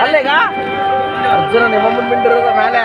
ಅಲ್ಲೇಗ ಅರ್ಜುನ ನಿಮ್ಮಮ್ಮನ ಬಿಂಡಿರೋದ ಮೇಲೆ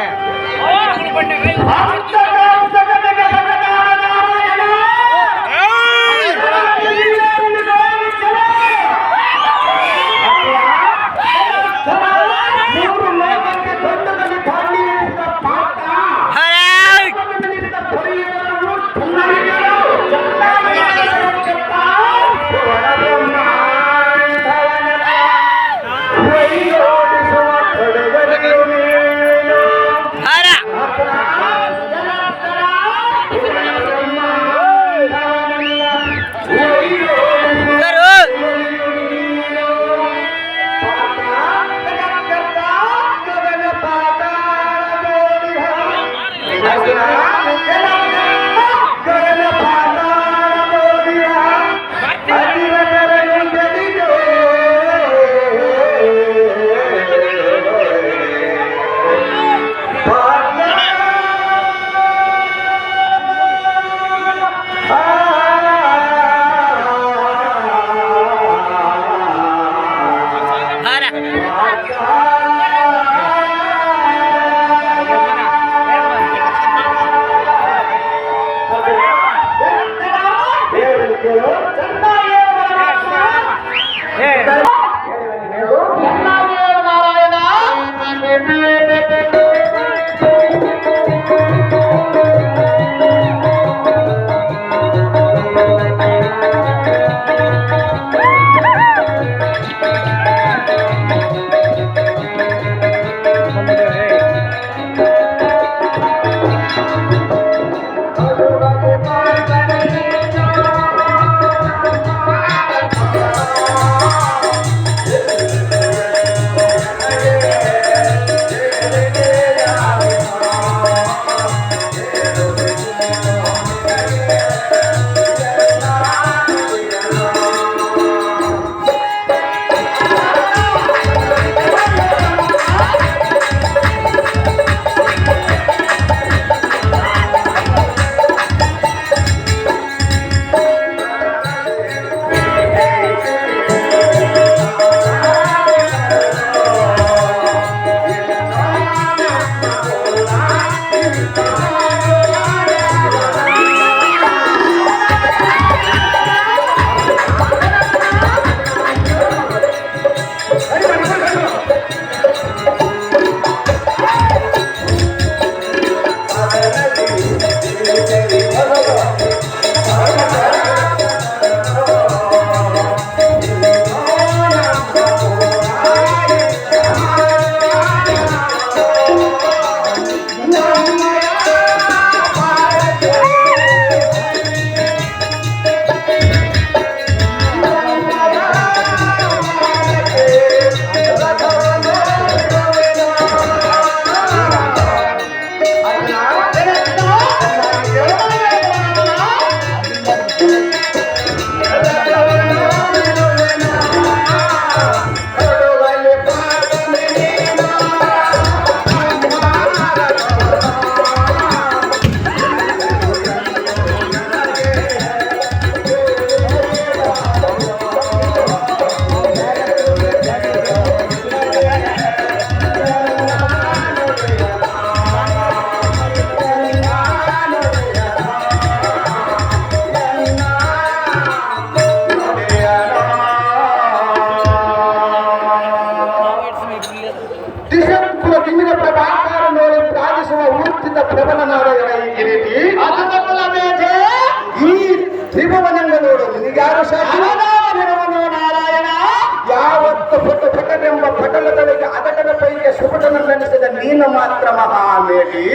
ನೀನು ಮಾತ್ರ ಮಹಾಮೇಟಿ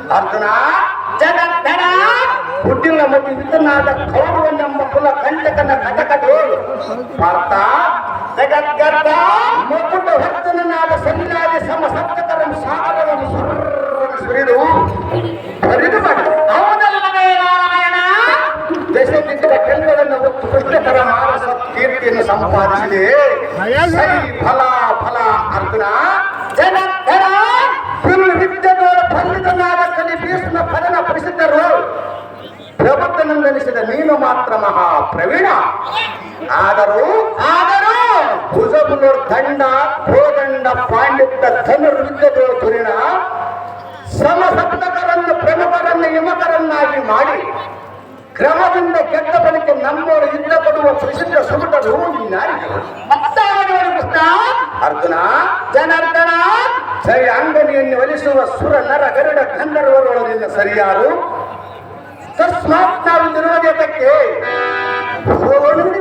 ಅರ್ಜುನ ಜಗತ್ತನ ಹುಟ್ಟಿನ ಮತ್ತು ವಿಧನಾದ ಕೌರವನೆಂಬ ಕುಲ ಕಂಟಕನ ಕಟಕಟು ಪಾರ್ಥ ಜಗದ್ಗರ್ಭ ಮುಕ್ಕುಟ ಭಕ್ತನಾದ ಸನ್ಯಾದಿ ಸಮ ಸಪ್ತಕರಂ ಸಾಗರವನ್ನು ಸುರಿದು ಹರಿದು ಮಾಡಿ ಅವನಲ್ಲವೇ ನಾರಾಯಣ ದೇಶದಿಂದ ಕೆಂಗಗಳನ್ನು ಒತ್ತು ಕೃಷ್ಣಕರ ಮಾನಸ ಕೀರ್ತಿಯನ್ನು ಸಂಪಾದಿಸಿದೆ ಸರಿ ಫಲ ಫಲ ಅರ್ಜುನ ಜಗತ್ತರ ವಿದ್ಯೆಗಳ ಪಂಡಿತನಾದ ಕಲಿ ಭೀಷ್ಮ ಫಲನ ಪರಿಸಿದ್ದರು ಪ್ರಬುದ್ಧನಂದನಿಸಿದ ನೀನು ಮಾತ್ರ ಮಹಾ ಪ್ರವೀಣ ಆದರೂ ದಂಡ ಕೋದಂಡ ಪಾಂಡಿತ್ಯ ಧನುರ್ವಿದ್ಯೆಗಳು ಧುರಿಣ ಸಮಸಪ್ತಕರನ್ನು ಪ್ರಮುಖರನ್ನು ಯಮಕರನ್ನಾಗಿ ಮಾಡಿ ಕ್ರಮದಿಂದ ಗೆದ್ದ ಬಳಿಕ ನಮ್ಮವರು ಯುದ್ಧ ಕೊಡುವ ಪ್ರಸಿದ್ಧ ಸುಮಟರು ನಾರಿಗಳು. ಕೃಷ್ಣ ಅರ್ಜುನ ಜನಾರ್ದನ ಸರಿ ಅಂಗನಿಯನ್ನು ಒಲಿಸುವ ಸುರ ನರ ಗರುಡ ಗಂಧರ್ವರೊಳಗಿಂದ ಸರಿಯಾರು. ತಸ್ಮಾತ್ ನಾವು ನಿರ್ವಹಣೆಯಕ್ಕೆ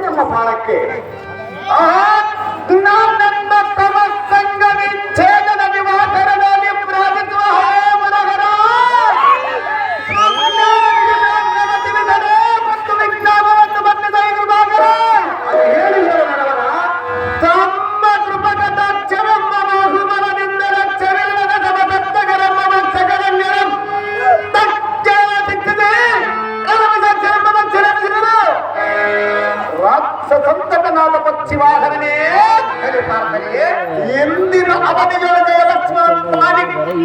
ನಮ್ಮ ಬಾಳಕ್ಕೆ ನಮ್ಮ ತಮ ಸಂಘ ವಿಚ್ಛೇದನ ನಿವಾಕರಣದಲ್ಲಿ ಪ್ರಾರ್ಥಿಸುವ ಮನಗರ ಮತ್ತು ವಿಜ್ಞಾನವನ್ನು ಬಂದಿದ್ದ ಹೇಳಿ ಹೇಳವರ ತಮ್ಮ ಕೃಪಕತ ಚರಮ್ಮ ಬಾಹುಬಲದಿಂದ ರಕ್ಷವಿಲ್ಲದ ಸಮದತ್ತಗರಮ್ಮ ವಂಶಗರಣ್ಯರಂ ಸಂತಕನಾದ ಪಕ್ಷಿ ವಾಹನನೇ ಎಂದಿನ ಅವಧಿಗಳಿಗೆ ಲಕ್ಷ್ಮಣ ಮಾಡಿ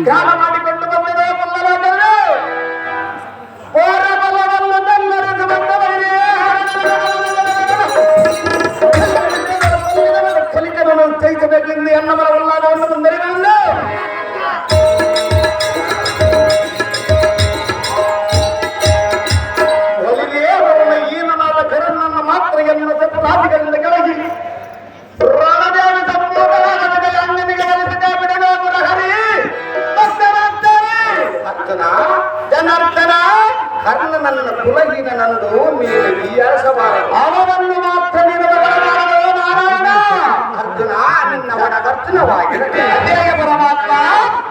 ಧ್ಯಾನ ಮಾಡಿಕೊಂಡು ಬಂದಿದೆ ಬಲ್ಲರಾದರೆ ಪೋರ ಬಲವನ್ನು ಬೆಲ್ಲರಿದು ಬಂದವರಿಗೆ ಕಲಿಕರನ್ನು ಜಯಿಸಬೇಕೆಂದು ಎನ್ನವರ ಉಲ್ಲಾಸವನ್ನು ಮುಂದರಿಗಳನ್ನು ರಾಜಿಗಳಿಂದ ಕೆಳಗಿ ರಣದೇವಿ ಸಂಪೂರ್ಣವಾದ ಅಂಗನಿಗೆ ಒಲಿಸಿದ ಬಿಡಲು ಹರಿ ಅರ್ಜುನ ಜನಾರ್ದನ ಕರ್ಣನನ್ನು ಕುಲಹೀನನಂದು ನೀನು ಹೀಯಾಳಿಸಬಾರದು. ಅವನನ್ನು ಮಾತ್ರ ನೀನು ಬರಬಾರದು ನಾರಾಯಣ. ಅರ್ಜುನ ನಿನ್ನ ಒಡಗರ್ಜುನವಾಗಿರಲಿ. ಅದೇ ಪರಮಾತ್ಮ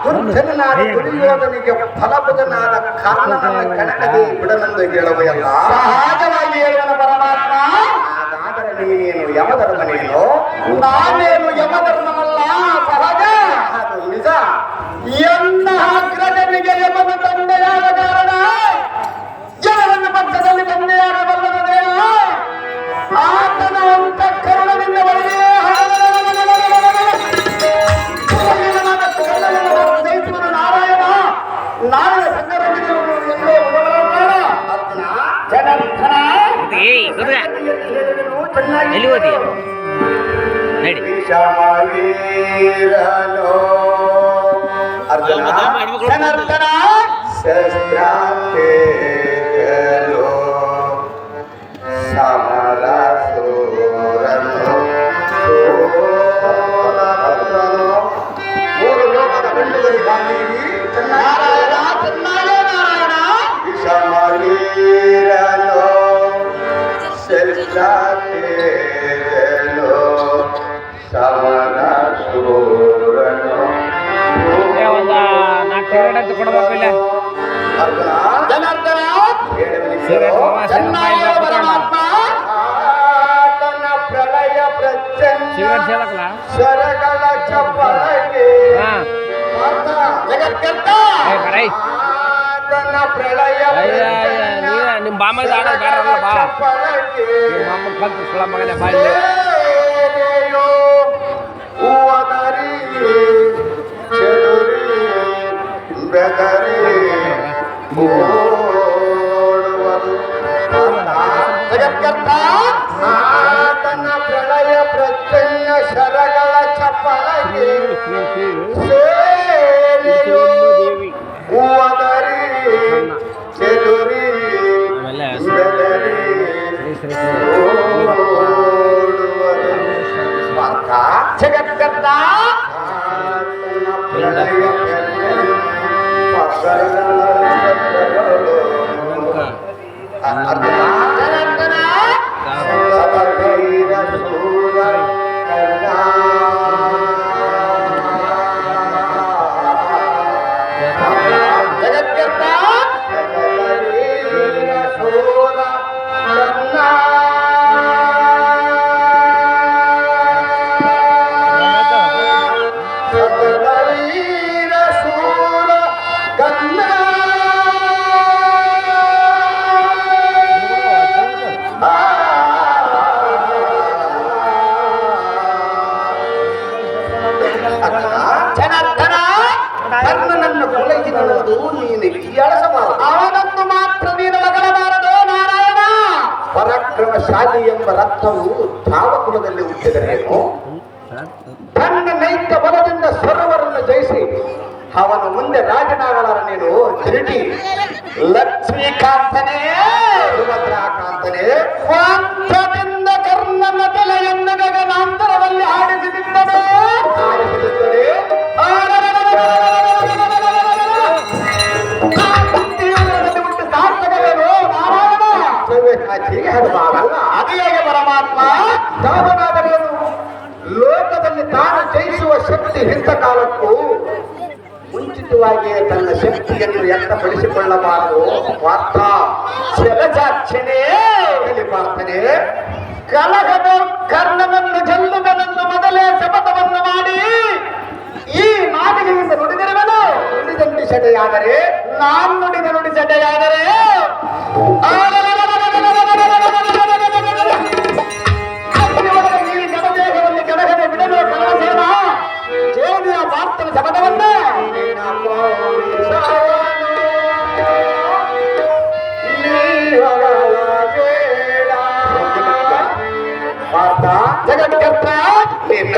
ದುರ್ಜನನಾದ ದುರ್ಯೋಧನಿಗೆ ಫಲಭುತನಾದ ಕರ್ಣನನ್ನು ಕಣಕದೆ ಬಿಡನೆಂದು ಹೇಳುವೆಯಲ್ಲ, ಸಹಜವಾಗಿ ಹೇಳುವನ ಪರಮಾತ್ಮ. ನೀನೇನು ಯಮಧರ್ಮನೇನು? ನಾನೇನು ಯಮಧರ್ಮವಲ್ಲ, ಸಹಜ. ಅದು ನಿಜ. ಎನ್ನ ಅಗ್ರಜನಿಗೆ ಯಮನ ತಂದೆಯಾದ ಕಾರಣ ಜನರನ್ನ ಪಕ್ಷದಲ್ಲಿ ತಂದೆಯಾಗಬಲ್ಲದೇನ ಆತನ ಅಂತಃಕರಣದಿಂದ ಒಳಗೆ ನಾರಾಯಣ ನಾರಾಯಣ ಸಂಗರವಿರುವುದು ಎಂದೇ ಅರ್ಜುನ ಜನಾರ್ದನ ಎಲ್ಲಿ ಓದಿ ನಡಿ ಅರ್ಜುನ ಜನಾರ್ದನ ಶಸ್ತ್ರಾಂತೇಗಲು ಸಮರ ಸೂರನು ಮೂರು ಲೋಕದ ಗಂಡುಗರಿ ಗಾಂಧೀವಿ ನಾರಾಯಣ ನಾರಾಯಣ ವಿಷಮೀರನು ಶಸ್ತ್ರಾಂತೇಗಲು ಸಮರ ಸೂರನು ಜನಾರ್ದನ ಪ್ರಳಯ ಪ್ರಚಂಡ ಶರಗಳ ಚಪ್ಪಲಗೆ ಜಗತ್ಕರ್ತ ಪ್ರಳಯ ನಿಮ್ ಬಾಮದ ಆಡೋದು ಬೇಡ ಬಾ ಮಾಮನ್ ಬಂತು ಸುಳ ಮಗನೇ ಬಾಯಿ ಹೂವದರಿ ಚೆಲುರಿ ಬೆದರಿ ಓಡುವರು ಜಗತ್ಕರ್ತ ಆತನ ಪ್ರಳಯ ಪ್ರಚಂಡ ಶರಗಳ ಚಪ್ಪಲಗೆ ಸೇನೆಯು ಹೂವದರಿ ಚೆಲುರಿ ಬೆದರಿ ಓಡುವರು ಜಗತ್ಕರ್ತ ಅವನನ್ನು ಮಾತ್ರ ನೀನು ಮಗಳಬಾರದು ನಾರಾಯಣ. ಪರಾಕ್ರಮಶಾಲಿ ಎಂಬ ರಕ್ತವು ಧಾವಕುಲದಲ್ಲಿ ಹುಟ್ಟಿದರೇನು? ತನ್ನ ನೈತ್ಯ ಬಲದಿಂದ ಸರ್ವರನ್ನು ಜಯಿಸಿ ಅವನು ಮುಂದೆ ರಾಜನಾಗಲಾರ ನೀನು ತಿರುಗಿ ಲಕ್ಷ್ಮೀಕಾಂತನೇ ಸುಭದ್ರಾಕಾಂತನೇ ಸ್ವಾಂತದಿಂದ ಕರ್ಣನ ತಲೆಯನ್ನು ಗಗನಾಂತರದಲ್ಲಿ ಆಡಿಸಿದಿದ್ದನು ಅದು ಹೇಗೆ ಪರಮಾತ್ಮ ತಾವನಾದರೇನು ಲೋಕದಲ್ಲಿ ತಾನು ಜಯಿಸುವ ಶಕ್ತಿ ಇಂಥ ಕಾಲಕ್ಕೂ ಮುಂಚಿತವಾಗಿಯೇ ತನ್ನ ಶಕ್ತಿಯನ್ನು ವ್ಯಕ್ತಪಡಿಸಿಕೊಳ್ಳಬಾರದು ಪಾರ್ಥ ಜಲಜಾಕ್ಷನೇ ಪಾರ್ಥನೆ ಕಲಹದ ಕರ್ಣನನ್ನು ಜಲ್ಲುಗನನ್ನು ಮೊದಲೇ ಶಪಥವನ್ನು ಮಾಡಿ ಈ ನಾಡಿಗೆಯಿಂದ ನುಡಿದಿರುವನು ನುಡಿದಂತೆ ಸೆಡೆಯಾದರೆ ನಾನ್ ನುಡಿದ ನುಡಿ ಸೆಡೆಯಾದರೆ ಗಣದೇಹವನ್ನು ಕೆಳಗಡೆ ಬಿಡಲು ಕಲಸೇನ ಜೇನಿಯ ಪಾರ್ಥನ ಶಪಥವನ್ನ ಪಾರ್ಥ ಜಗತ್ಕರ್ತ ನಿನ್ನ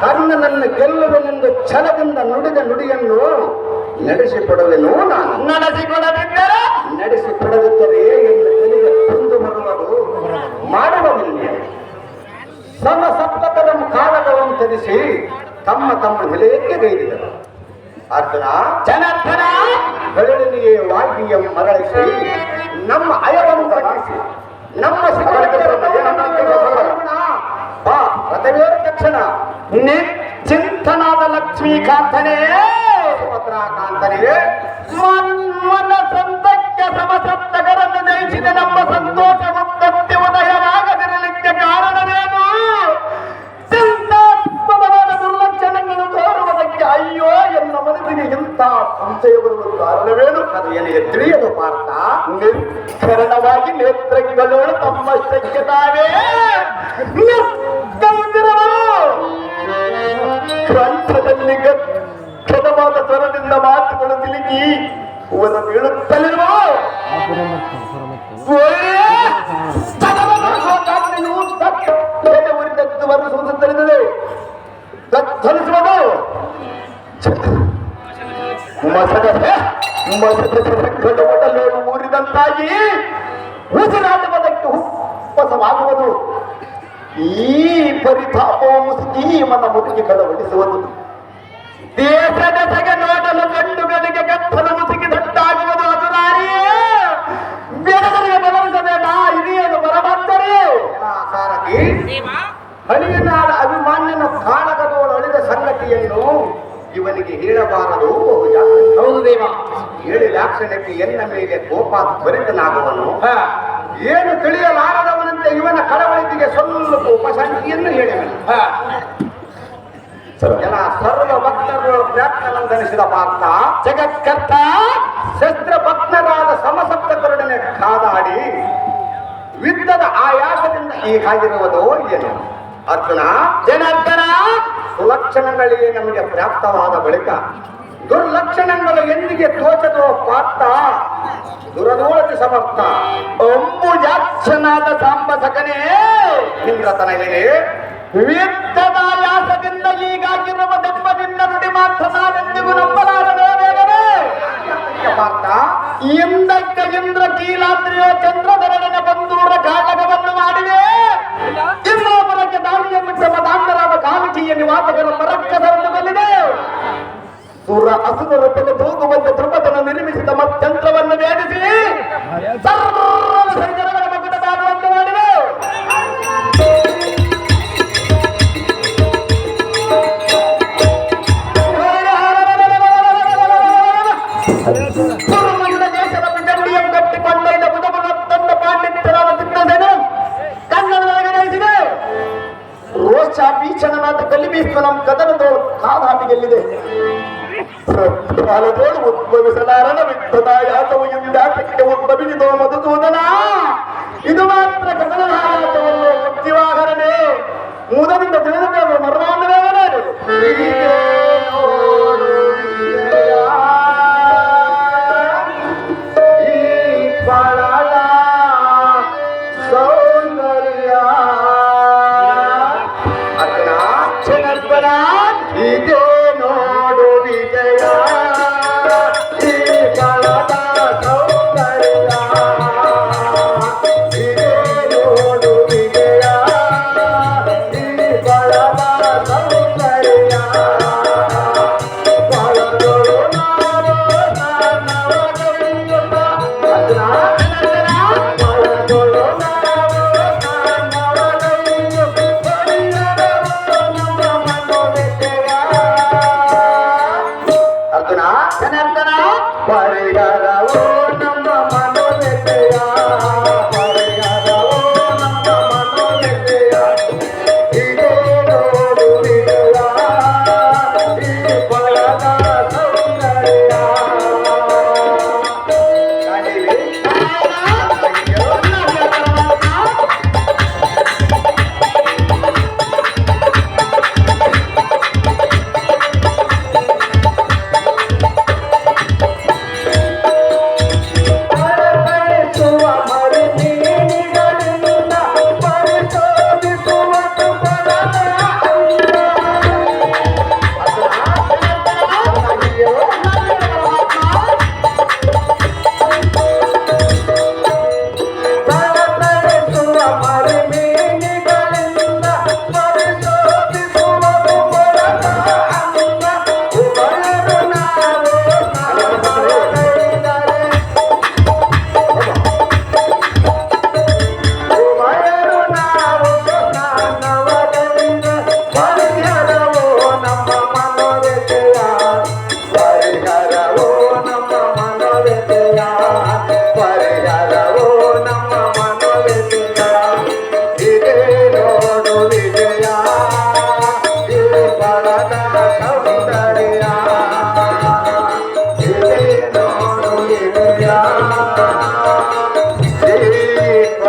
ಕರ್ಣನನ್ನು ಗೆಲ್ಲುವೆನೆಂದು ಛಲದಿಂದ ನುಡಿದ ನುಡಿಯನ್ನು ನಡೆಸಿಕೊಡುವೆನು ನಾನು ನಡೆಸಿಕೊಡದಿದ್ದರೆ ನಡೆಸಿಕೊಡದಿದ್ದರೆ ಎಂದು ತಲೆಗೆ ತಂದು ಬರುವುದು ಮಾಡುವವನ್ನೇ ಸಮಸಪ್ತಕರಂ ಕಾಲಗವನ್ನು ತ್ಯಜಿಸಿ ತಮ್ಮ ತಮ್ಮ ನಿಲಯಕ್ಕೆ ಗೈದಿದರು. ಅರ್ಜುನ ಜನಾರ್ದನ ಬೆರಳಿನಿಗೆ ವಾಲ್ಮೀಯ ಮರಳಿಸಿ ನಮ್ಮ ಅಯವನ್ನು ತಗ್ಗಿಸಿ ನಮ್ಮ ಬಾ ರಥವೇರ ತಕ್ಷಣ ನಿಶ್ಚಿಂತನಾದ ಲಕ್ಷ್ಮೀಕಾಂತನೇ ಸುಭದ್ರಾಕಾಂತನೇ ಮನ್ಮನ ಸಂತಕ್ಕೆ ಸಮಸಪ್ತಕರನ್ನು ಜಯಿಸಿದ ನಮ್ಮ ಸಂತೋಷ ಮುಕ್ತಿ ಉದಯವಾಗದಿರಲಿಕ್ಕೆ ಕಾರಣವೇನು? ಚಿಂತಾತ್ಮಕವಾದ ದುರ್ಲಕ್ಷಣಗಳು ತೋರುವುದಕ್ಕೆ ಅಯ್ಯೋ ಎನ್ನ ಮನಸ್ಸಿಗೆ ಇಂಥ ಸಂಶಯ ಬರುವ ಕಾರಣವೇನು? ಅದು ನನಗೆ ತಿಳಿಯದು ಪಾರ್ಥ. ನಿರ್ಕರಣವಾಗಿ ನೇತ್ರಗಳು ತಮ್ಮಷ್ಟಕ್ಕೆ ತಾವೇ ಗ್ರಂಥದಲ್ಲಿ ಗದ್ದವಾದ ಸ್ವರದಿಂದ ಮಾತುಗಳು ತಿರುಗಿ ಅವರ ಬೀಳುತ್ತಲಿರುವ ವರ್ಣಿಸುತ್ತದೆ ಧರಿಸುವುದು ಒಡಲೋಡು ಊರಿದಂತಾಗಿ ಉಸಿರಾಟವದಕ್ಕೆ ಉಪ್ಪಸವಾಗುವುದು. ಈ ಪರಿತಾಪವು ಮುಸುಕಿ ಮನ ಮುದುಕಿ ಕಳವಡಿಸುವುದು. ದೇಶದ ಸಗೆ ನೋಡಲು ಗಂಡು ಬೆಳಗ್ಗೆ ಗತ್ತಲ ಮುಸುಕಿದಂತಾಗುವುದು. ಅದು ನಾರಿಯೇ ಬೆಳಗರಿಗೆ ಬಲವಿಸಬೇಡ, ಇದೇನು ಬರಬಂದರೆ ಹಳಿಯನಾಡ ಅಭಿಮಾನ್ಯನ ಕಾಳಗದೋಳು ಅಳಿದ ಸಂಗತಿಯನ್ನು ಇವನಿಗೆ ಹೇಳಬಾರದು. ಹೌದು ದೇವ, ಹೇಳಿದಾಕ್ಷಣಕ್ಕೆ ಎನ್ನ ಮೇಲೆ ಕೋಪ ತ್ವರಿತನಾಗುವನು. ಏನು ತಿಳಿಯಲಾರದವನಂತೆ ಇವನ ಕಳವಳಿಕೆಗೆ ಸ್ವಲ್ಪ ಉಪಶಾಂತಿಯನ್ನು ಹೇಳಿದನು. ಜನ ಸರ್ವ ಭಕ್ತರು ವ್ಯಾಖ್ಯಾನಂದನಿಸಿದ ಪಾರ್ಥ ಜಗತ್ಕರ್ತ ಶಸ್ತ್ರ ಭಕ್ತರಾದ ಸಮಸಪ್ತಕರೊಡನೆ ಕಾದಾಡಿ ಯುದ್ಧದ ಆಯಾಸದಿಂದ ಹೀಗಾಗಿರುವುದು ಏನು? ಅರ್ಜುನ, ಜನಾರ್ದನ, ಸುಲಕ್ಷಣಗಳಿಗೆ ನಮಗೆ ಪ್ರಾಪ್ತವಾದ ಬಳಿಕ ದುರ್ಲಕ್ಷಣಗಳು ಎಂದಿಗೆ ತೋಚದೋ ಪಾರ್ಥ ದುರದೋಳತಿ ಸಮರ್ಥ ಅಂಬುಜಾಕ್ಷನಾದ ಸಾಂಬಸಕನೇ ಇಂದ್ರತನಗೆ ಯುದ್ಧದಾಯಾಸದಿಂದ ಹೀಗಾಗಿರುವ ದೆಪ್ಪದಿಂದ ನುಡಿ ಮಾತ್ರ ನಾವೆಂದಿಗೂ ನಂಬಲಾರದೆ ಪಾರ್ಥ. ಇಂದಕ್ಕೆ ಇಂದ್ರ ಕೀಲಾದ್ರಿಯೋ ಚಂದ್ರಧರನ ಬಂದೂರ ಕಾಳಗವನ್ನು ಮಾಡಿವೆ. ಇನ್ನೊಬ್ಬರಕ್ಕೆ ದಾಳಿಯನ್ನು ಬಿಟ್ಟ ಮದಾಂಧರಾದ ಕಾಮಿಟಿಯ ನಿವಾಸಗಳ ಮರಕ್ಕದರನ್ನು ಬಂದಿದೆ. ಸುರ ಅಸುರರ ತಲೆ ತೂಗುವಂತೆ ಧ್ರುಪದನ ನಿರ್ಮಿಸಿದ ಮತ್ತಂತ್ರವನ್ನು ಭೇದಿಸಿ ಸರ್ವ ಸೈನ್ಯಗಳ ಮಗುಟ ಮಾಡುವಂತೆ ಮಾಡಿದೆ. ದೇಶದ ದಂಡಿಯನ್ನು ಕಟ್ಟಿಕೊಂಡೈದ ಬುಧಬಲ ತಂಡ ಪಾಂಡಿತ್ಯರಾದ ಸಿದ್ಧಸೇನ ಕನ್ನಡದೊಳಗೆ ನಡೆಸಿದೆ. ರೋಷ ಭೀಷಣನಾದ ಕಲಿಬೀಶ್ವರಂ ಕದನದೋ ಕಾದಾಟಿ ಗೆಲ್ಲಿದೆ. ಕಾಲದೋಡು ಉದ್ಭವಿಸಲಾರಣ ವಿದ್ಯುದಾಯಾಸವು ಇಂದಾಟಕ್ಕೆ ಉದ್ಭವಿಸಿದೋ ಮಧುಸೂದನ. ಇದು ಮಾತ್ರ ಕದನದಾಯಾಸವನ್ನು ಮುಕ್ತಿವಾಹರನೆ ಮೂಲದಿಂದ ತಿಳಿದ ಮರ್ಮಾಂಡವೇ ಸೌಂದರ್ಯ ಅರ್ಜುನ ಜನಾರ್ದನ ಹೀಗೆ ನೋಡು ವಿಜಯ ಈ ಕಾಲದ ಸೌಂದರ್ಯ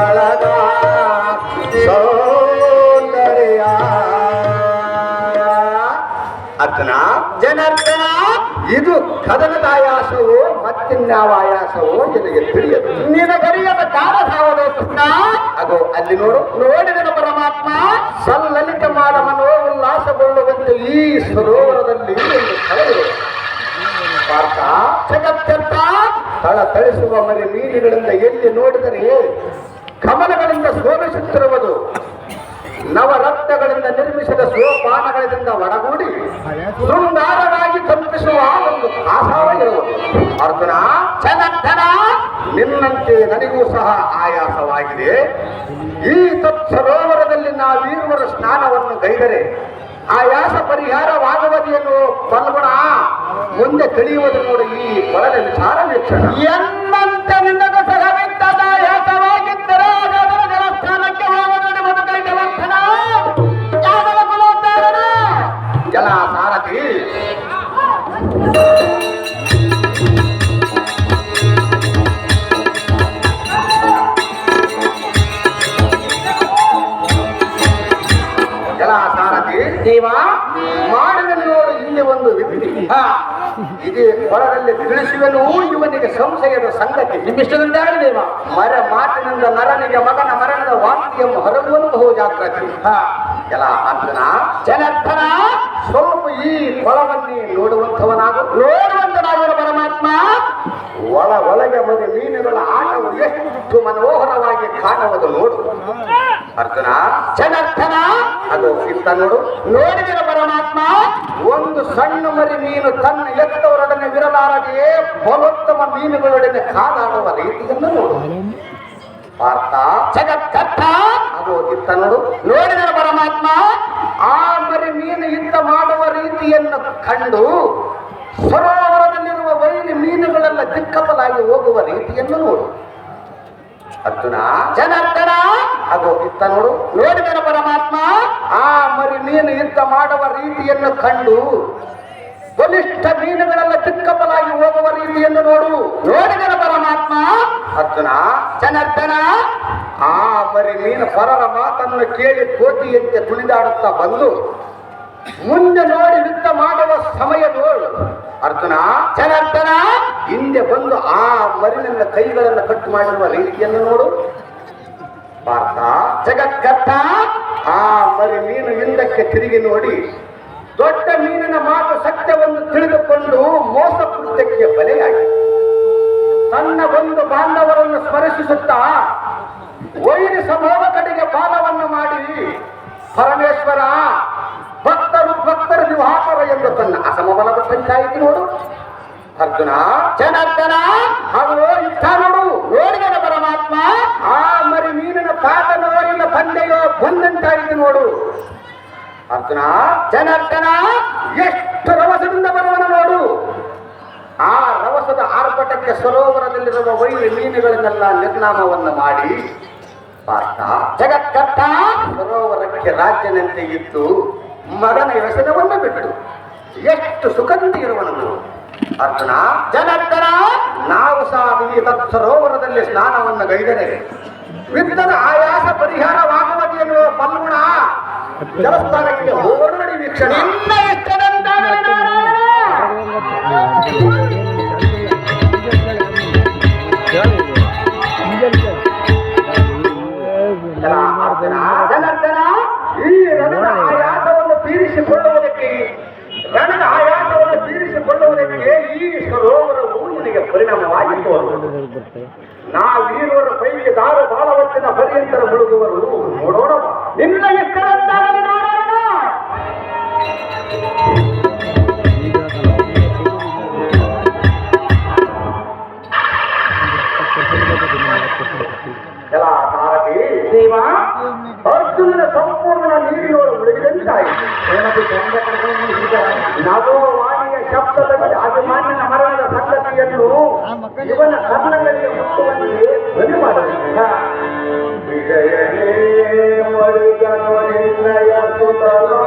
ಬಳಗ ಸೌಂದರ್ಯ ಅರ್ಜುನ ಜನಾರ್ದನ, ಇದು ಕದನದ ಆಯಾಸವೋ ಮತ್ತಿನ್ಯಾವ ಆಯಾಸವೋ ನಿನಗೆ ತಿಳಿಯದು. ನಿನಗರಿಯದ ಕಾಲಧಾವದ ಕೃಷ್ಣ. ಅದು ಅಲ್ಲಿ ನೋಡು. ನೋಡಿದನ ಪರಮಾತ್ಮ ಸಲ್ಲಲಿತ ಮಾಡ ಮನೋ ಉಲ್ಲಾಸಗೊಳ್ಳುವಂತೆ ಈ ಸರೋವರದಲ್ಲಿ ಒಂದು ಸ್ಥಳವಿದೆ. ಪಾರ್ಥ, ಜಗತ್ಕರ್ತ ತಳ ತಳಿಸುವ ಮರಿ ಮೀನುಗಳಿಂದ ಎಲ್ಲಿ ನೋಡಿದರೆ ಕಮಲಗಳಿಂದ ಶೋಭಿಸುತ್ತಿರುವುದು, ನವರತ್ನಗಳಿಂದ ನಿರ್ಮಿಸಿದ ಸೋಪಾನಗಳಿಂದ ಒಡಗೂಡಿ ಶೃಂಗಾರವಾಗಿ ಕಲ್ಪಿಸುವ ಒಂದು ಆಸಾವಾಗಿರುವುದು. ಅರ್ಜುನ, ಜನಾರ್ದನ, ನಿನ್ನಂತೆ ನನಗೂ ಸಹ ಆಯಾಸವಾಗಿದೆ. ಈ ತತ್ಸರೋವರದಲ್ಲಿ ನಾವೀರುವರ ಸ್ನಾನವನ್ನು ಗೈದರೆ ಆಯಾಸ ಪರಿಹಾರವಾಗುವುದೇನು ಫಲ್ಗುಣ ಮುಂದೆ ತಿಳಿಯುವುದು ನೋಡಿ. ಈ ಕೊಳಲ ವಿಚಾರ ವೀಕ್ಷಣ ಎಂಬಂತೆ ನಿನ್ನದು ಸಹವಿದ್ದದ ಯಾತವಾಗಿದ್ದರೆ ಅದರ ದೇವಸ್ಥಾನಕ್ಕೆ ಹೋಗುವುದು ಬದುಕಲಿಕ್ಕೆ ವರ್ತನ ಯಾದವ ಕುಲೋದ್ಧಾರನ ಜಲ ಸಾರಥಿ. ಜಲ ಸಾರಥಿ ದೇವ ಮಾಡಿದ ನೋಡು ಇಲ್ಲಿ ಒಂದು ವಿಧಿ. ಇದೇ ಹೊರದಲ್ಲಿ ತಿಳಿಸುವೆನು ಇವನಿಗೆ ಸಂಶಯದ ಸಂಗತಿ. ನಿಮ್ಮಿಷ್ಟದಿಂದಾಗಲಿ ದೇವ. ಮರ ಮಾತಿನಿಂದ ನರನಿಗೆ ಮಗನ ಮರಣದ ವಾಕ್ಯಂ ಹೊರಗುವನು ಬಹು ಜಾಗ್ರತೆ. ಎಲ್ಲ ಅರ್ಜುನ, ಜನಾರ್ದನ, ಸ್ವಲ್ಪ ಈ ಕೊಳವನ್ನೇ ನೋಡುವಂತನಾಗುವ ಪರಮಾತ್ಮ ಒಳಗೆ ಮರಿ ಮೀನುಗಳ ಆಟವು ಎಷ್ಟು ಮನೋಹರವಾಗಿ ಕಾಣುವುದು ನೋಡು. ಅರ್ಜುನ, ಜನಾರ್ದನ, ಅದು ಇತ್ತ ನೋಡು. ನೋಡಿದನ ಪರಮಾತ್ಮ ಒಂದು ಸಣ್ಣ ಮರಿ ಮೀನು ತನ್ನ ಎತ್ತವರೊಡನೆ ವಿರಲಾರದೆಯೇ ಬಲೋತ್ತಮ ಮೀನುಗಳೊಡನೆ ಕಾದಾಡುವ ರೀತಿಯನ್ನು ನೋಡು. ಪಾರ್ಥ, ಜಗತ್ಕರ್ತ ಅದು ಇತ್ತ ನೋಡು. ನೋಡಿದನ ಪರಮಾತ್ಮ ಆ ಮರಿ ಮೀನು ಯುದ್ಧ ಮಾಡುವ ರೀತಿಯನ್ನು ಕಂಡು ಸರೋವರದಲ್ಲಿರುವ ವೈರಿ ಮೀನುಗಳೆಲ್ಲ ದಿಕ್ಕಬಲಾಗಿ ಹೋಗುವ ರೀತಿಯನ್ನು ನೋಡು. ಅರ್ಜುನ, ಜನಾರ್ದನ, ಅದು ಇತ್ತ ನೋಡು. ನೋಡಿದನ ಪರಮಾತ್ಮ ಆ ಮರಿ ಮೀನು ಯುದ್ಧ ಮಾಡುವ ರೀತಿಯನ್ನು ಕಂಡು ಬಲಿಷ್ಠ ಮೀನುಗಳೆಲ್ಲ ದಿಕ್ಕಬಲಾಗಿ ಹೋಗುವ ರೀತಿಯನ್ನು ನೋಡು. ನೋಡಿದನ ಪರಮಾತ್ಮ ಅರ್ಜುನ, ಜನಾರ್ದನ, ಆ ಮರಿ ಮೀನು ಪರರ ಮಾತನ್ನು ಕೇಳಿ ಕೋತಿಯಂತೆ ತುಳಿದಾಡುತ್ತಾ ಬಂದು ಮುಂದೆ ನೋಡಿ ಯುದ್ಧ ಮಾಡುವ ಸಮಯ ನೋಡು. ಅರ್ಜುನ, ಜನಾರ್ದನ, ಹಿಂದೆ ಬಂದು ಆ ಮರಿನಿಂದ ಕೈಗಳನ್ನು ಕಟ್ಟು ಮಾಡಿರುವ ರೀತಿಯನ್ನು ನೋಡು. ಪಾರ್ಥ, ಜಗತ್ಕರ್ತ ಆ ಮರಿ ಮೀನು ಹಿಂದಕ್ಕೆ ತಿರುಗಿ ನೋಡಿ ದೊಡ್ಡ ಮೀನಿನ ಮಾತು ಸತ್ಯವನ್ನು ತಿಳಿದುಕೊಂಡು ಮೋಸ ಕೃತ್ಯಕ್ಕೆ ಬಲೆಯಾಗಿ ತನ್ನ ಒಂದು ಬಾಂಧವರನ್ನು ಸ್ಮರಿಸುತ್ತಾ ವೈರಿ ಸಮೂಹ ಕಡೆಗೆ ಬಾಲವನ್ನು ಮಾಡಿ ಪರಮೇಶ್ವರ ಭಕ್ತರು ದಿವಾಕರ ಎಂದು ತನ್ನ ಅಸಮಬಲದ ಪಂಚಾಯಿತಿ ನೋಡು. ಅರ್ಜುನ, ಜನಾರ್ದನ, ಹಾಗೂ ಇಷ್ಟ ನೋಡು. ನೋಡಿದನ ಪರಮಾತ್ಮ ಆ ಮರಿ ಮೀನಿನ ಪಾದ ನೋಡಿನ ತಂದೆಯೋ ಬಂದಂತಾಯಿತು ನೋಡು. ಅರ್ಜುನ, ಜನಾರ್ದನ, ಎಷ್ಟು ರಭಸದಿಂದ ಬರುವನ ನೋಡು. ಆ ರಭಸದ ಆರ್ಭಟಕ್ಕೆ ಸರೋವರದಲ್ಲಿರುವ ವೈರಿ ಮೀನುಗಳನ್ನೆಲ್ಲ ನಿರ್ನಾಮವನ್ನು ಮಾಡಿ ಪಾರ್ಥ, ಜಗತ್ಕರ್ತ ಸರೋವರಕ್ಕೆ ರಾಜ್ಯನಂತೆ ಇದ್ದು ಮಗನ ವ್ಯಸನವನ್ನು ಬಿಟ್ಟು ಎಷ್ಟು ಸುಖದಿಂದ ಇರುವನು. ಅರ್ಜುನ, ಜನಾರ್ದನ, ನಾವು ಸಹ ಈ ಸರೋವರದಲ್ಲಿ ಸ್ನಾನವನ್ನು ಗೈದರೆ ಯುದ್ಧದ ಆಯಾಸ ಪರಿಹಾರವಾಗುವುದು ಎನ್ನುವ ಫಲ್ಗುಣ ದೇವಸ್ಥಾನಕ್ಕೆ ಹೋಗೋಣ ನೋಡಿ ವೀಕ್ಷಣೆ. ನಿನ್ನ ಇಷ್ಟದಂತಾಗಲಿ ನಾರಾಯಣ. ಅರ್ಜುನ, ಜನಾರ್ದನ, ಈ ರಣದ ಆಯಾಸವನ್ನು ತೀರಿಸಿಕೊಳ್ಳುವುದಕ್ಕೆ ಈ ಸರೋವರವು ನಿನಗೆ ಪರಿಣಾಮವಾಗಿ ತೋರುವುದು. ನಾವೀರುವರ ಪೈಕಿ ದಾರು ಬಾಳವತ್ತಿನ ಪರ್ಯಂತರ ಮುಳುಗುವರು ನೋಡೋಣ. ನಿನ್ನ ಇಷ್ಟದಂತಾಗಲಿ ನಾರಾಯಣ. ಎಲ್ಲ ಸಾರಥಿ ದೇವ ಅರ್ಜುನನ ಸಂಪೂರ್ಣ ನೀರಿನೋಳು ಮುಳುಗಿದಂತಾಯಿತು. ನವವಾಣಿಯ ಶಬ್ದದಲ್ಲಿ ಅಭಿಮಾನ್ಯನ ಮರಣದ ಸಂಗತಿಯನ್ನು ಇವನ ಕರ್ಣಗಳಿಗೆ ಮುಟ್ಟುವಂತೆ ಧ್ವನಿ ಮಾಡಲಿಲ್ಲ. ವಿಜಯನೇ ಮಡಿದನು ನಿನ್ನಯ ಸುತನೋ,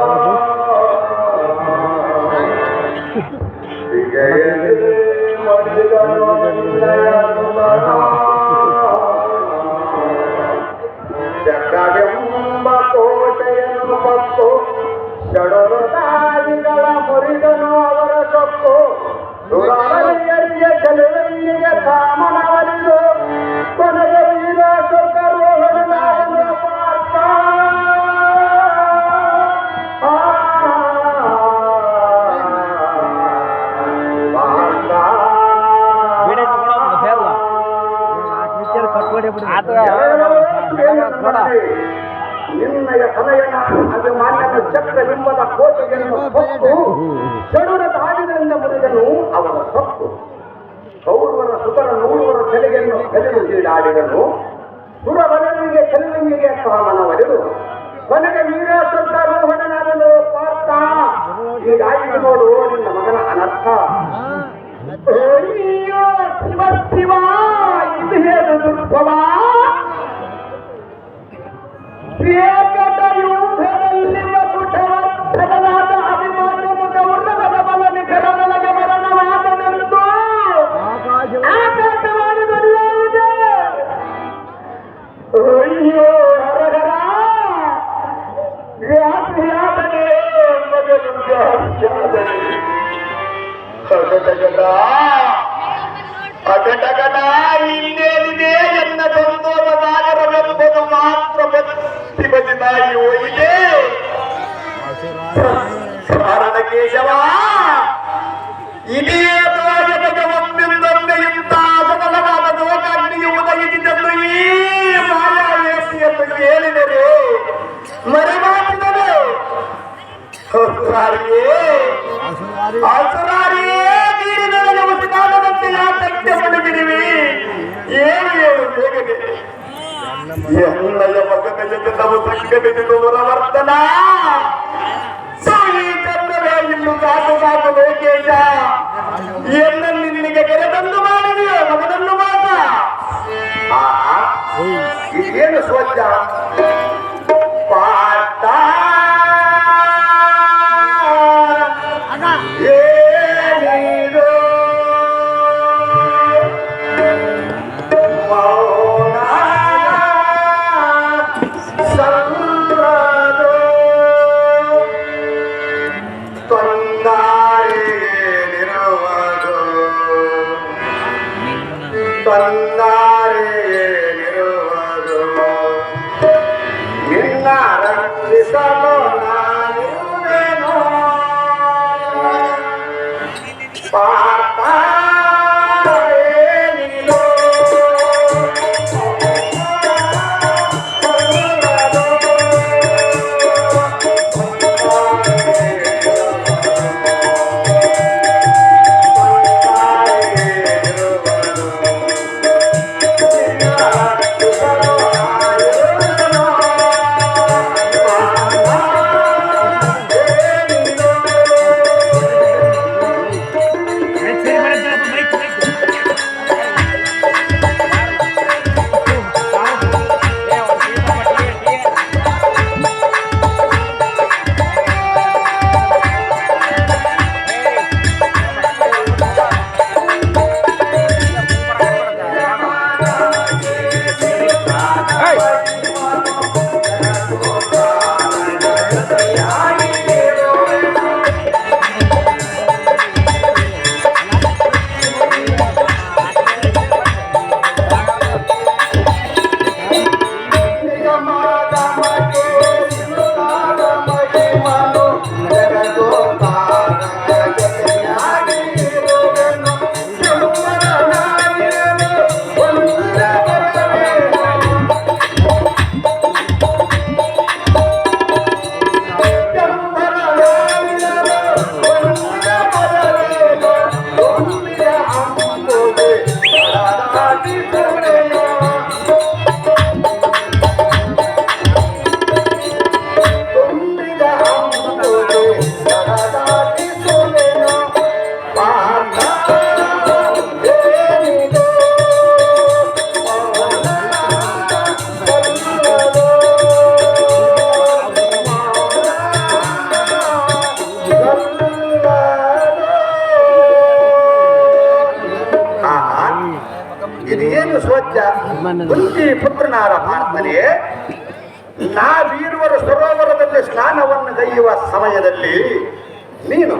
ವಿಜಯನೇ ಮಡಿದನು ನಿನ್ನಯ ಸುತನೋ. ನಿನ್ನಯ ತನಯನ ಅಭಿಮಾನ್ಯನ ಚಕ್ರಬಿಂಬದ ಕೋಟೆಯನ್ನು ಹೊತ್ತು ಚಡುರ ದಾಡಿಗಳಿಂದ ಮುರಿದನು ಅವರ ಸೊತ್ತು. ಕೌರವರ ಸುತರ ನೂರುವರ ತಲೆಯನ್ನು ಕಲಿದು ಹೀಡಾಡಿದನು. ಸುರವರನಿಗೆ ಚೆಲುವಿಗೆ ಮನವರಿದು ಕೊನೆಗೆ ವೀರಾಶ್ವತಾರೋಹಣನಾದನು ಪಾರ್ಥ. ಹೀಗಾಗಿ ನೋಡು ನಿನ್ನ ಮಗನ ಅನರ್ಥ. ಅಯ್ಯೋ ಶಿವ ಶಿವ, ಇದು ಏನು ದುರ್ಭವ? ಯುದ್ಧದಲ್ಲಿ ಮಕುಟವರ್ಧನಾದ ಅಭಿಮಾನ್ಯನ ಗೌರವದ ಬಲ ನಿಖರದೊಳಗೆ ಮರಣವಾದನೆಂದು ಆಕಾಶವಾಣಿ ನುಡಿಯುವುದೇ. ಅಯ್ಯೋ ಹರಹರ, ವ್ಯಾಧಿಯಾದನೆ ಮಗನು ಜಾಸ್ತಿಯಾದನೆ. ಅಗಟಗಟ ಇನ್ನೇನಿದೆ ಎನ್ನ ಸಂತೋಷ ಸಾಗರವೆಂಬುದು ಮಾತ್ರ ಬತ್ತಿ ಬದಿತಾಯಿ ಹೋಯಿದೆ. ಕಾರಣ ಕೇಶವ, ಇದೇ ದೋಷದ ಒಂದೊಂದೊಂದೆ ಇಂಥ ಸಕಲವಾದ ದೋಷಾಗ್ನಿಗೆ ಒದಗಿಸಿದನ್ನು ಈ ಮಾಯಾವೇಶಿಯನ್ನು ಕೇಳಿದರೆ ಮರೆಮಾಡಿದರೆ ಅಸುರಾರಿಯೇ ನೀರಿನೊಳಗೆ ಉಸಿರಾಡದಂತೆ ಯಾತಕ್ಕೆ ಮಡಗಿರುವಿ? ಏನು ಏನು ಬೇಗನೆ ಎಲ್ಲಯ ಮಗನ ಜೊತೆ ನಾವು ಸಂಘಟಿಸುವವರ ವರ್ತನ ಕನ್ನಡವೇ ಇನ್ನು ಸಾಕು ಸಾಕು ಲೋಕೇಶ. ಎಲ್ಲ ನಿನ್ನಿಗೆ ಕೆರೆತಂದು ಮಾಡಿದೆಯೋ ಮಗನನ್ನು ಮಾತ. ಇದೇನು ಸ್ವಚ್ಛ ಪಾಠ ಏನಿದು ಮೌನ ಸಂಭ್ರದು ತೊಂದಾರೆನಿರುವುದು ತೊಂದಾರೆನಿರುವುದು ನಿನ್ನ ರಕ್ಷಿಸಲು ನಾನಿರುವೆನು ಪಾಪ ಏನಿದು ಇದೇನು ಸ್ವಚ್ಛ ಕುಂತಿ ಪುತ್ರನಾದ ಪಾರ್ಥನೇ, ನಾವೀರುವರು ಸರೋವರದಲ್ಲಿ ಸ್ನಾನವನ್ನು ಗೈಯುವ ಸಮಯದಲ್ಲಿ ನೀನು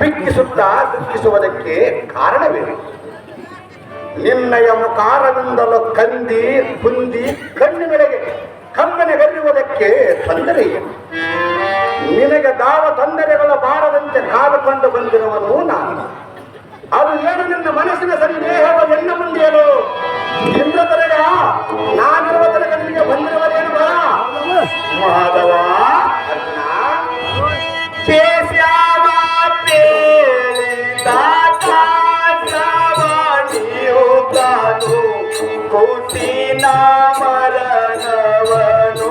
ದುಃಖಿಸುತ್ತಾ ದುಃಖಿಸುವುದಕ್ಕೆ ಕಾರಣವೇನು? ನಿನ್ನಯ ಮುಖಾರದಿಂದಲೂ ಕಂದಿ ಕುಂದಿ ಕಣ್ಣಿನೊಳಗೆ ಕಮ್ಮನೆಗರಿಯುವುದಕ್ಕೆ ತೊಂದರೆ ಏನು? ನಿನಗೆ ದಾವ ತೊಂದರೆಗಳ ಬಾರದಂತೆ ಕಾದುಕೊಂಡು ಬಂದಿರುವನು ನಾನು. ಅದು ಏನು ನಿನ್ನ ಮನಸ್ಸಿನ ಸಂದೇಹವ ಎನ್ನ ಮುಂದೇನು? ಇಂದ್ರದರೆಯ ನಾನಿರುವ ತನಕ ನಿಮಗೆ ಬಂದಿರುವುದೇನು ಬರ ಮಾಧವ ಅರ್ಜುನ ಕೇಶವ ತಾನು ಕೂಸಿನ ಮರಣವನು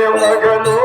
ಮಗನು ಮಗನು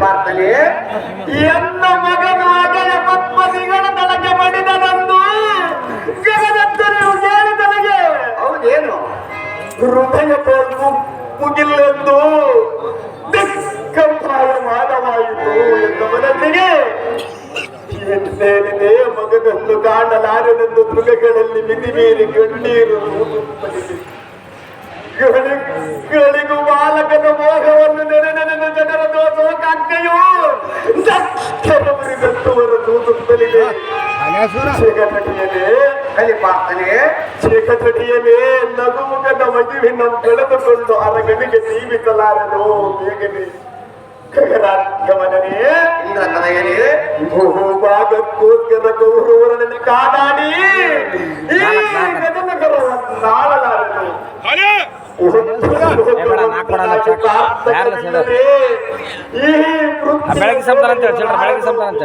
ಪಾರ್ಥನೆ ಎನ್ನ ಮಗನಾಗಲ ಪದ್ಮಸಿಗಳ ತನಗೆ ಮಡಿದನಂದು ಜಗದತ್ತರು ಹೇಳಿದನಿಗೆ ಹೌದೇನು ಹೃದಯ ಮುಗಿಲೆಂದು ದಿಕ್ಕಂಪಾಯ ಮಾನವಾಯಿತು ಎಂದ ಮನಸ್ಸಿಗೆ ಎನ್ನೇನಿದೆ ಮಗನನ್ನು ಕಾಣಲಾರನೆಂದು ಮೃಗಗಳಲ್ಲಿ ಮಿತಿ ಮೀರಿ ಕಣ್ಣೀರು ಗಳಿಗೂ ಬಾಲಕನ ಮೋಹವನ್ನು ನೆನೆ ನೆನೆದು ಜನರ ದೋಷಕ್ಕಾಗ್ನೆಯೋ ದಕ್ಷರ ತೂತುತ್ತಲಿದೆ ಶೇಖಟಡಿಯಲೇ ನಗುಮುಖದ ಮಗುವಿನ ಬೆಳೆದುಕೊಂಡು ಅರಗನಿಗೆ ಜೀವಿಸಲಾರದು ಬೇಗನೆ ಗಮನನೇ ಇಂದ್ರ ತನಯನೇ ಭೂಭಾಗಕ್ಕೋಸ್ಕರ ಕೌರವರನ್ನು ಕಾದಾಡಿ ಈ ನಾಳಲಾರದು ಬೆಳಗ್ಗೆ ಸಂತಾನ ಅಂತ ಹೇಳಿ ಬೆಳಗ್ಗೆ ಸಂತಾನ ಅಂತ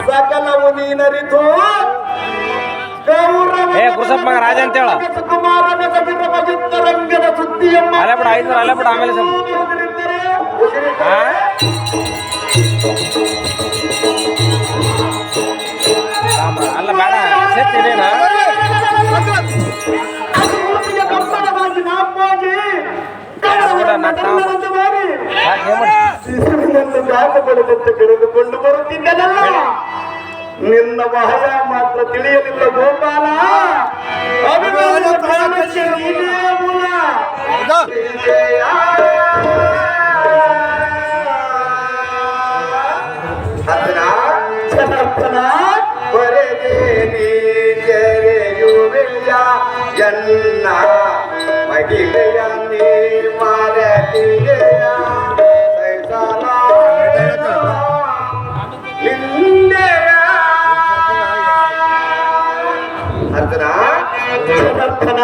ಸಕಲವು ನೀನರಿತು ಕುರುಸಪ್ಪ ಮಗ ರಾಜ ಅಂತ ಹೇಳ ಅಲ್ಲೇ ಬಿಡ 500 ಅಲ್ಲೇ ಬಿಡ ಆಮೇಲೆ ಅಲ್ಲ ಬೇಡ ಸೇರ್ತೀನೇನ ಕರೆದುಕೊಂಡು ಬರುತ್ತಿದ್ದನಲ್ಲ ನಿನ್ನ ಭಯ ಮಾತ್ರ ತಿಳಿಯಲಿಲ್ಲ ಗೋಪಾಲ ಅಭಿಮಾನ ಪ್ರಾಣಕ್ಕೆ ನೀನೇ ಮೂಲ ಜನ್ನ ಮಗಿಲೆಯ ನೀ ಮಾರತಿಗೆಯ ಅರ್ಜುನ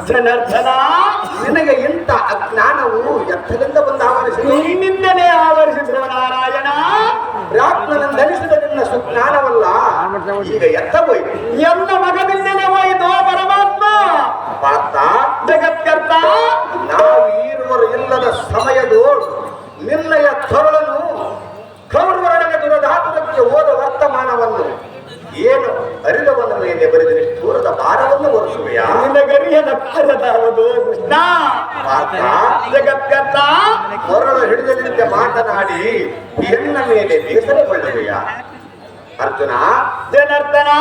ಜನಾರ್ದನ, ನಿನಗೆ ಇಂಥ ಅಜ್ಞಾನವು ಎತ್ತದಿಂದ ಬಂದು ಆವರಿಸಿದೆ. ನಿನ್ನಿಂದಲೇ ಆವರಿಸಿದ್ರು ನಾರಾಯಣ. ಪ್ರಾಜ್ಞನಂದನಿಸಿದ ನಿನ್ನ ಸುಜ್ಞಾನವಲ್ಲ ಈಗ ಎತ್ತ ಹೋಯ್ತು. ಎಲ್ಲ ಮಗನಿಂದಲೇ ಹೋಯಿತು ಪರಮಾತ್ಮ. ಪಾರ್ಥ, ಜಗತ್ಕರ್ತ, ನಾವು ಈರುವರು ಇಲ್ಲದ ಸಮಯದು ನಿನ್ನಯ ಕರುಳನು ಕೌರವರೊಡನೆ ದುರಧಾತುರಕ್ಕೆ ಹೋದ ವರ್ತಮಾನವನ್ನು ಏನು ಅರಿದವನ ಮೇಲೆ ಬರೆದ ನಿಷ್ಠೂರದ ಭಾರವನ್ನು ಹೊರಿಸುವೆಯಾ? ನಿನಗರಿಯದ ಕಾರ್ಯದಾವುದು ಕೃಷ್ಣ. ಪಾರ್ಥ, ಜಗತ್ಕರ್ತ, ಕೊರಳು ಹಿಡಿದದಂತೆ ಮಾತನಾಡಿ ಹೆಣ್ಣ ಮೇಲೆ ಬೇಸರಗೊಳ್ಳುವೆಯಾ? ಅರ್ಜುನ, ಜನಾರ್ದನ,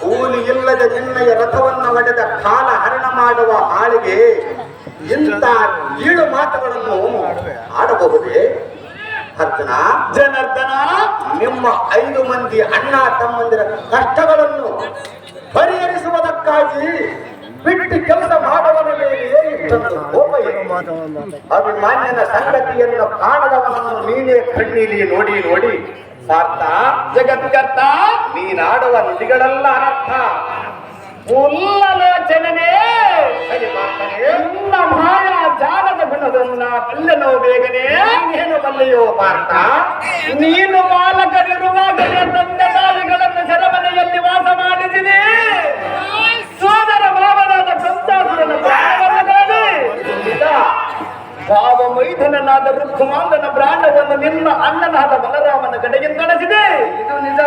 ಕೂಲಿ ಇಲ್ಲದ ನಿನ್ನಯ ರಥವನ್ನು ಒಡೆದ ಕಾಲ ಹರಣ ಮಾಡುವ ಆಳಿಗೆ ಇಂಥ ಕೀಳು ಮಾತುಗಳನ್ನು ಆಡಬಹುದೇ? ಅರ್ಜುನ, ಜನಾರ್ದನ, ನಿಮ್ಮ 5 ಮಂದಿ ಅಣ್ಣ ತಮ್ಮಂದಿರ ಕಷ್ಟಗಳನ್ನು ಪರಿಹರಿಸುವುದಕ್ಕಾಗಿ ಬಿಟ್ಟು ಕೆಲಸ ಮಾಡುವನ ಮೇಲೆ ಇಷ್ಟೊಂದು ಕೋಪ ಏನು? ಅಭಿಮಾನ್ಯನ ಸಂಗತಿಯನ್ನು ಕಾಣದವನನ್ನು ನೀನೇ ಕಣ್ಣೀಲಿ ನೋಡಿ ನೋಡಿ ಪಾರ್ಥ, ಜಗತ್ಕರ್ತ, ನೀನಾಡುವ ನುಡಿಗಳೆಲ್ಲ ಅನರ್ಥ. ಉಲ್ಲಲೋಚನೆ ನಿನ್ನ ಮಾಯಾ ಜಾಲದ ಗುಣದನ್ನ ಬಲ್ಲೆನೋ ಬೇಗನೆ. ಏನು ಬಲ್ಲೆಯೋ ಪಾರ್ಥ? ನೀನು ಬಾಲಕರಿರುವಾಗಲೇ ತಂದೆ ತಾಯಿಗಳನ್ನು ಸೆರೆಮನೆಯಲ್ಲಿ ವಾಸ ಮಾಡಿಸಿದೆ. ಸೋದರ ಮಾವನಾದ ಕಂಸಾಸುರನ ಪ್ರಾಣವನ್ನದಾದೆ. ಭಾವ ಮೈಥುನನಾದ ರುಕ್ಕುಮಾಂಗನ ಪ್ರಾಣವನ್ನು ನಿನ್ನ ಅಣ್ಣನಾದ ಬಲರಾಮನ ಕಡೆಯಿಂದ ನಡೆಸಿದೆ. ಇದು ನಿಜ.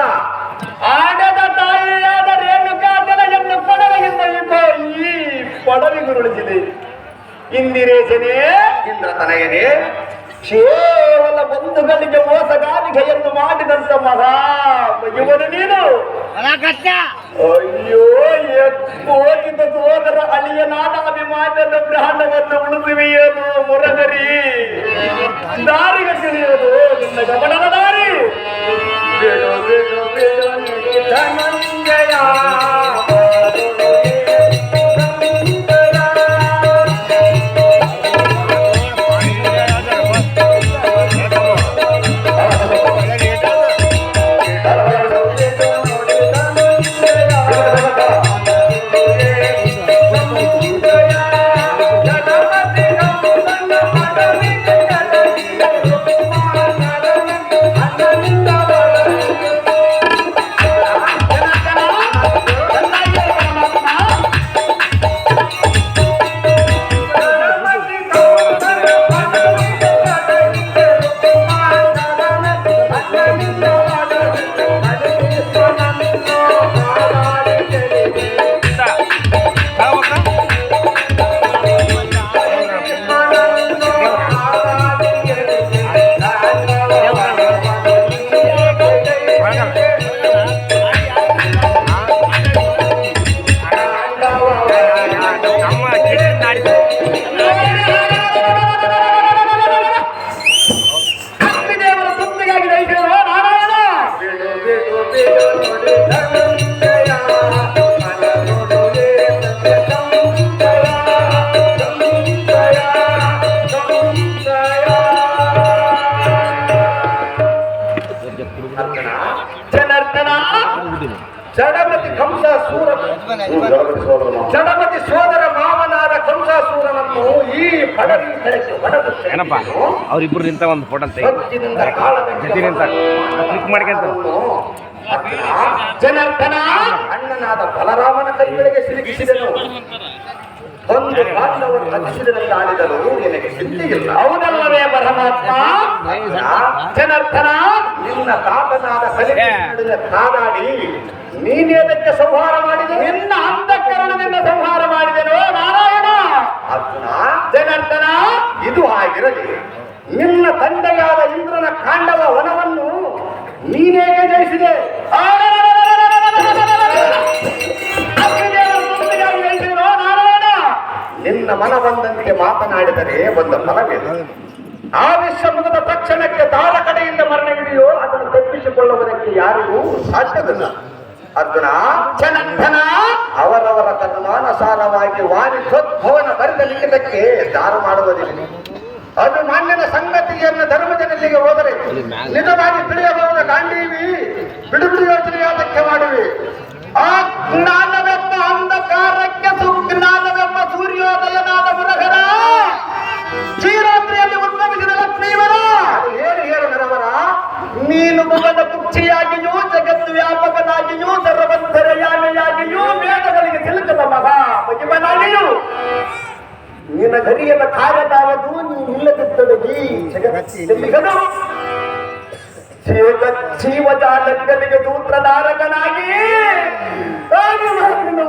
ಆಡದ ತಾಯಿಯಾದ ರೇಣುಕಾ ತಲೆಯನ್ನು ಪಡವೆಯಿಂದ ಈ ಪಡವಿಗುರುಳಿಸಿದೆ. ಇಂದಿರೇಶನೇ, ಇಂದ್ರತನಯನೇ, ಕೇವಲ ಬಂಧುಗಳಿಗೆ ಮೋಸಗಾರಿಕೆಯನ್ನು ಮಾಡಿದಂತ ಮಹಾ ಇವನು ನೀನು. ಅಯ್ಯೋ, ಹೋಗಿದ್ದ ಸೋದರ ಅಳಿಯನಾದ ಅಭಿಮಾನದ ಪ್ರಾಣವನ್ನು ಉಳಿಸುವೆಯೇನು ಮುರಗರಿ? ದಾರಿಗೆ ತಿಳಿಯೋದು ನಿನ್ನ ಗಮನದ ದಾರಿ. ಬಿಡು ಬಿಡು ಬಿಡು ಧನಂಜಯ. ಈ ಪಡರಿ ಸ್ಥಳಕ್ಕೆ ಹೊಡೆದು ಏನಪ್ಪ ಅವ್ರಿಬ್ರು ನಿಂತ ಒಂದು ಫೋಟೋ ಅಂತ ಸೊಕ್ಕಿನಿಂದ ಕಾಲದಲ್ಲಿ ಜೊತೆ ನಿಂತ ಕ್ಲಿಕ್ ಮಾಡ್ಕೊಂತ ಜನಾರ್ದನ ಅಣ್ಣನಾದ ಬಲರಾಮನ ಕೈಗಳಿಗೆ ಸಿಲುಕಿಸಿದನು. ಒಂದು ಪಾತ್ರವನ್ನು ರಚಿಸಿದಲ್ಲಿ ಆಡಿದರು ನಿನಗೆ ಚಿಂತೆಯಿಲ್ಲ. ಹೌದಲ್ಲವೇ ಪರಮಾತ್ಮ? ಜನಾರ್ದನ ನಿನ್ನ ತಾತನಾದ ಕಲಿಕೆ ಕಾದಾಡಿ ನೀನೇದಕ್ಕೆ ಸಂಹಾರ ಮಾಡಿದೆ? ನಿನ್ನ ಅಂತಃಕರಣದಿಂದ ಸಂಹಾರ ಮಾಡಿದೆನೋ ನಾರಾಯಣ. ಅರ್ಜುನ ಜನಾರ್ದನ, ಇದು ಆಗಿರಲಿ. ನಿನ್ನ ತಂದೆಯಾದ ಇಂದ್ರನ ಕಾಂಡವ ವನವನ್ನು ನೀನೇಗೆ ಜಯಿಸಿದೆ? ನಿನ್ನ ಮನ ಬಂದಂತೆ ಮಾತನಾಡಿದರೆ ಒಂದು ಫಲವಿಲ್ಲ. ಆವೇಶ ಮುಗಿದ ತಕ್ಷಣಕ್ಕೆ ದಾರ ಕಡೆಯಿಂದ ಮರಣವಿದೆಯೋ ಅದನ್ನು ತಪ್ಪಿಸಿಕೊಳ್ಳುವುದಕ್ಕೆ ಯಾರಿಗೂ ಸಾಧ್ಯವಿಲ್ಲ. ಅರ್ಜುನ, ಜನಾರ್ದನ, ಅವರವರ ಕರ್ಮಾನುಸಾರವಾಗಿ ವಾಣಿಜ್ಯೋದ್ಭವನ ಬರೆದ ಲಿಖಿತಕ್ಕೆ ದಾರು ಮಾಡುವುದಿಲ್ಲ. ಅಭಿಮಾನ್ಯನ ಸಂಗತಿಯನ್ನು ಧರ್ಮಜನಲ್ಲಿಗೆ ಹೋದರೆ ನಿಜವಾಗಿ ತಿಳಿಯಬಹುದ ಗಾಂಧೀವಿ ಬಿಡುಗಡೆ ಯೋಜನೆಯಾದಕ್ಕೆ ಮಾಡುವೆ. ಆ ಜ್ಞಾನವೆಂಬ ಅಂಧಕಾರಕ್ಕೆ ಸುಜ್ಞಾನವೆಂಬ ಸೂರ್ಯೋದಯನಾದ ಮುರಗರ ಕ್ಷೀರಾತ್ರಿಯಲ್ಲಿ ಉದ್ಭವಿಸಿದ ಲಕ್ಷ್ಮೀವರ. ಏನು ಹೇಳು ನರವರ? ನೀನು ಮಗನ ಕುಕ್ಷಿಯಾಗಿಯೂ ಜಗತ್ತು ವ್ಯಾಪಕನಾಗಿಯೂ ಸರ್ವಂತರಯಾಮಿಯಾಗಿಯೂ ವೇದಗಳಿಗೆ ಸಿಲುಕದ ಮಗ ಮಹಿಮನಾಗಿಯೂ ನಿನ್ನ ಗರಿಯದ ಕಾರ್ಯದಾರದು ನೀನಿಲ್ಲದಿದ್ದೊಡಗಿ ಜಗತ್ತಿಗದು ಜೀವಜಾಲಗಳಿಗೆ ಸೂತ್ರಧಾರಕನಾಗಿ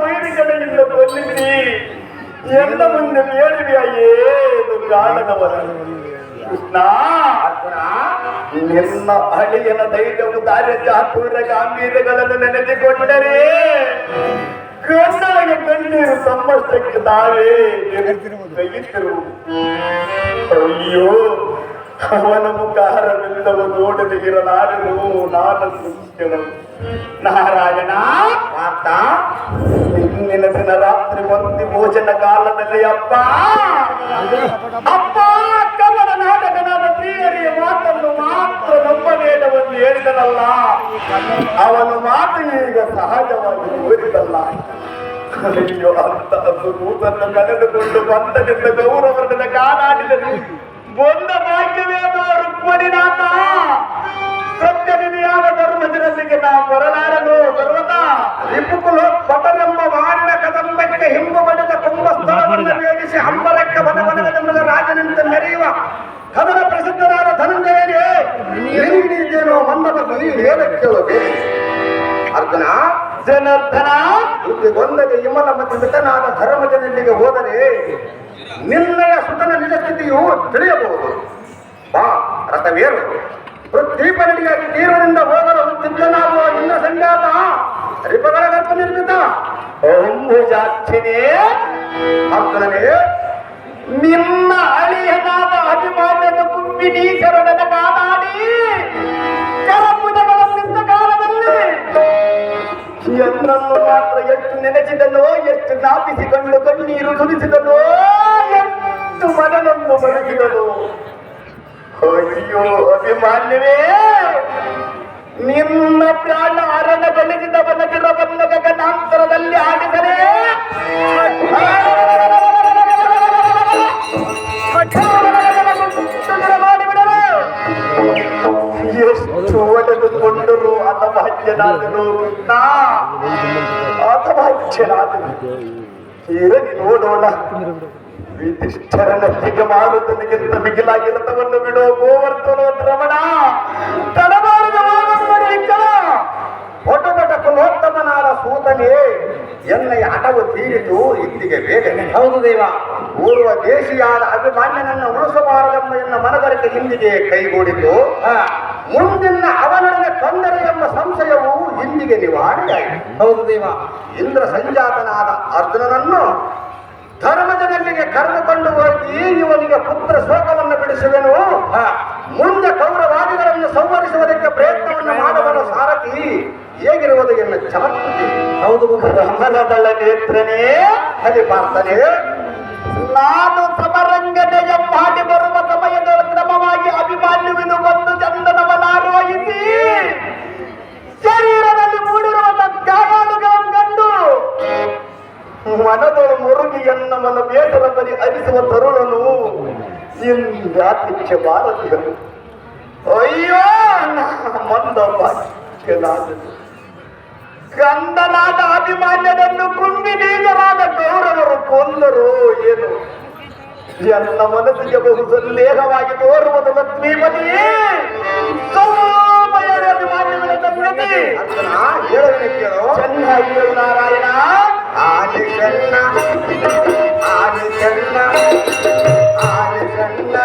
ವೈರಿಗಳಿಂದ ಕೊಲ್ಲಿದ್ರಿ ಎಲ್ಲ ಮುಂದೆ ಹೇಳಿವಿ. ಏನು ಕಾರಣವರ ಕೃಷ್ಣ, ನಿನ್ನ ಅಳಿಯನ ಧೈರ್ಯವು ದಾರ್ಯ ಚಾತುರ್ಯ ಗಾಂಭೀರ್ಯಗಳನ್ನು ನೆನೆಸಿಕೊಂಡರೆ ಕಣ್ಣೊಳಗೆ ಕಣ್ಣೀರು ತಮ್ಮಷ್ಟಕ್ಕೆ ತಾವೇ ತೆಗಿತಿರು. ಅಯ್ಯೋ, ಅವನ ಮುಖಾರವೆಲ್ಲವೂ ನೋಡದೆ ಇರಲಾರನು ನಾನು ಸುಂಚನು. ನಾರಾಯಣ ಮಾತ ಇಂದಿನ ದಿನ ರಾತ್ರಿ ಒಂದು ಭೋಜನ ಕಾಲದಲ್ಲಿ ಅಪ್ಪ ಕವನ ನಾಟಕನಾದ ಪ್ರಿಯರಿಯ ಮಾತನ್ನು ಮಾತ್ರ ನಂಬಬೇಡವೆಂದು ಹೇಳಿದನಲ್ಲ, ಅವನ ಮಾತು ಈಗ ಸಹಜವಾಗಿ ತೋರಿದಲ್ಲ. ಅಯ್ಯೋ, ಅಂತ ಕೂತನ್ನು ಕಳೆದುಕೊಂಡು ಬಂಧದಿಂದ ಗೌರವದ ಕಾಲಾಡಿದರೆ ಬಂದ ಭಾಗ್ಯವೇನೋ ರುಕ್ಮಣಿನಾಥ. ಸತ್ಯನಿಧಿಯಾದ ಧರ್ಮಜನಲ್ಲಿಗೆ ನಾವು ಬರಲಾರನು ಪರ್ವತ. ರಿಪುಕುಲು ಪಟನೆಂಬ ವಾರಿನ ಕದಂಬಕ್ಕೆ ಹಿಂಬು ಬಡಿದ ಕುಂಭಸ್ಥಳವನ್ನು ವೇದಿಸಿ ಹಂಬರಕ್ಕೆ ಬನವನಗದ ರಾಜನಿಂದ ಮೆರೆಯುವ ಕದನ ಪ್ರಸಿದ್ಧರಾದ ಧನಂಜಯನೇ ಎಲ್ಲಿದ್ದೇನೋ ಮಂದದ ಬಲಿ ಹೇಳಕ್ಕೆ. ಅರ್ಜುನ, ಜನಾರ್ದನ, ಬುದ್ಧಿಗೊಂದಗೆ ವಿಮಲ ಮತ್ತು ಮಿತನಾದ ಧರ್ಮಜನಲ್ಲಿಗೆ ಹೋದರೆ ನಿನ್ನಯ ಸುತನ ನಿಜ ಸ್ಥಿತಿಯು ತಿಳಿಯಬಹುದು. ಬಾ, ರಥವೇರು. ಪೃಥ್ವೀಪರಡಿಯಾಗಿ ತೀರದಿಂದ ಹೋಗಲು ಸಿದ್ಧನಾಗುವ ನಿನ್ನ ಸಂಗಾತ ರಿಪಗಳ ಗರ್ಭ ನಿರ್ಮಿತ ಅಂಬುಜಾಕ್ಷಿನೇ. ಅರ್ಜುನನೇ, ನಿನ್ನ ಅಳಿಯನಾದ ಅಭಿಮಾನ್ಯದ ಕುಂಬಿನಿ ಶರಣನ ಕಾದಾಡಿ ಕರಪುಜಗಳನ್ನಿದ್ದ ಕಾಲದಲ್ಲಿ ಎನ್ನನ್ನು ಮಾತ್ರ ಎಷ್ಟು ನೆನೆಸಿದನೋ, ಎಷ್ಟು ಜ್ಞಾಪಿಸಿಕೊಂಡು ಕಣ್ಣೀರು ಸುರಿಸಿದನೋ, ಎಷ್ಟು ಮನನನ್ನು ಮರಗಿದನು. ಅಯ್ಯೋ ಅಭಿಮಾನ್ಯವೇ, ನಿನ್ನ ಪ್ರಾಣ ಅರಣ ಗಳಿಸಿದವನ ಗಿರವನ್ನು ಗಗನಾಂತರದಲ್ಲಿ ಆಡಿದರೆ ಎಷ್ಟು ಒಡೆದುಕೊಂಡರು ಅತಭಾಗ್ಯನಾದನು ಅತಭಾಗ್ಯನಾದನು. ಇರಲಿ ನೋಡೋಣ. ವಿಧಿಷ್ಠರನಲ್ಲಿಗೆ ಮಾಡುವುದಕ್ಕಿಂತ ಮಿಗಿಲಾಗಿರತವನ್ನು ಬಿಡೋ ಗೋವರ್ತನೋ ದ್ರವಣ ತಡಬಾರದ ಒಟೊಟ ಕುಲೋತ್ತಮನಾದ ಸೂತನೇ, ಎನ್ನಯ ಹಠವು ತೀರಿತು, ಇಂದಿಗೆ ಬೇಗನೆ. ಹೌದು ದೇವ. ಪೂರ್ವ ದೇಶಿಯಾದ ಅಭಿಮಾನ್ಯನನ್ನು ಉಳಿಸಬಾರದೆಂಬ ಎನ್ನ ಮನದರಿಕೆ ಇಂದಿಗೆ ಕೈಗೂಡಿತು. ಮುಂದಿನ ಅವನೊಡನೆ ತೊಂದರೆ ಎಂಬ ಸಂಶಯವು ಇಂದಿಗೆ ನಿವಾರಣೆಯಾಯಿತು. ಹೌದು ದೇವ. ಇಂದ್ರ ಸಂಜಾತನಾದ ಅರ್ಜುನನನ್ನು ಧರ್ಮಜನಲ್ಲಿಗೆ ಕರೆದುಕೊಂಡು ಹೋಗಿ ಇವನಿಗೆ ಪುತ್ರ ಶೋಕವನ್ನು ಬಿಡಿಸುವೆನು. ಮುಂದೆ ಕೌರವಾದಿಗಳನ್ನು ಸಂಹರಿಸುವುದಕ್ಕೆ ಪ್ರಯತ್ನವನ್ನು ಮಾಡುವ ಸಾರಥಿ ಹೇಗಿರುವುದು ಎನ್ನ ಚಮತ್ಕೃತಿ. ಹೌದು ಬ್ರಹ್ಮನದಳ ನೇತ್ರನೇ, ಅಲ್ಲಿ ಪಾರ್ಥನೆ, ನಾನು ಸಮರಂಗನೆಯ ಮಾಡಿ ಬರುವ ಸಮಯದ ಕ್ರಮವಾಗಿ ಅಭಿಮಾನ್ಯುವಿನ ಒಂದು ಚಂದನವನಾರೋಹಿಸಿ ಶರೀರದಲ್ಲಿ ಮೂಡಿರುವ ಗಾಯಾಳುಗಳನ್ನು ಕಂಡು ಮನದೊಳು ಮುರುಗಿ ಎನ್ನಮನ ಬೇಸರ ಬರಿ ಅರಿಸುವ ತರುಣನು ಯಾತಿಚ್ಛೆ ಬಾರದಿರಲು. ಅಯ್ಯೋ ಮಂದ ಭಾಗ್ಯನಾದನು. ಗಂಧನಾದ ಅಭಿಮಾನ್ಯನನ್ನು ಕುಂಬಿ ಬೀಜರಾದ ಗೌರವರು ಕೊಂದರು ಏನು. ಎನ್ನ ಮನಸ್ಸಿಗೆ ಬಹು ಸಂದೇಹವಾಗಿ ತೋರುವುದು ಲಕ್ಷ್ಮೀಪತಿಯೇ ಚೆನ್ನಾಗಿ ಹೇಳು ನಾರಾಯಣ. ಆದಿ ಚೆನ್ನ ಆದಿ ಚೆನ್ನ ಆದಿ ಚೆನ್ನ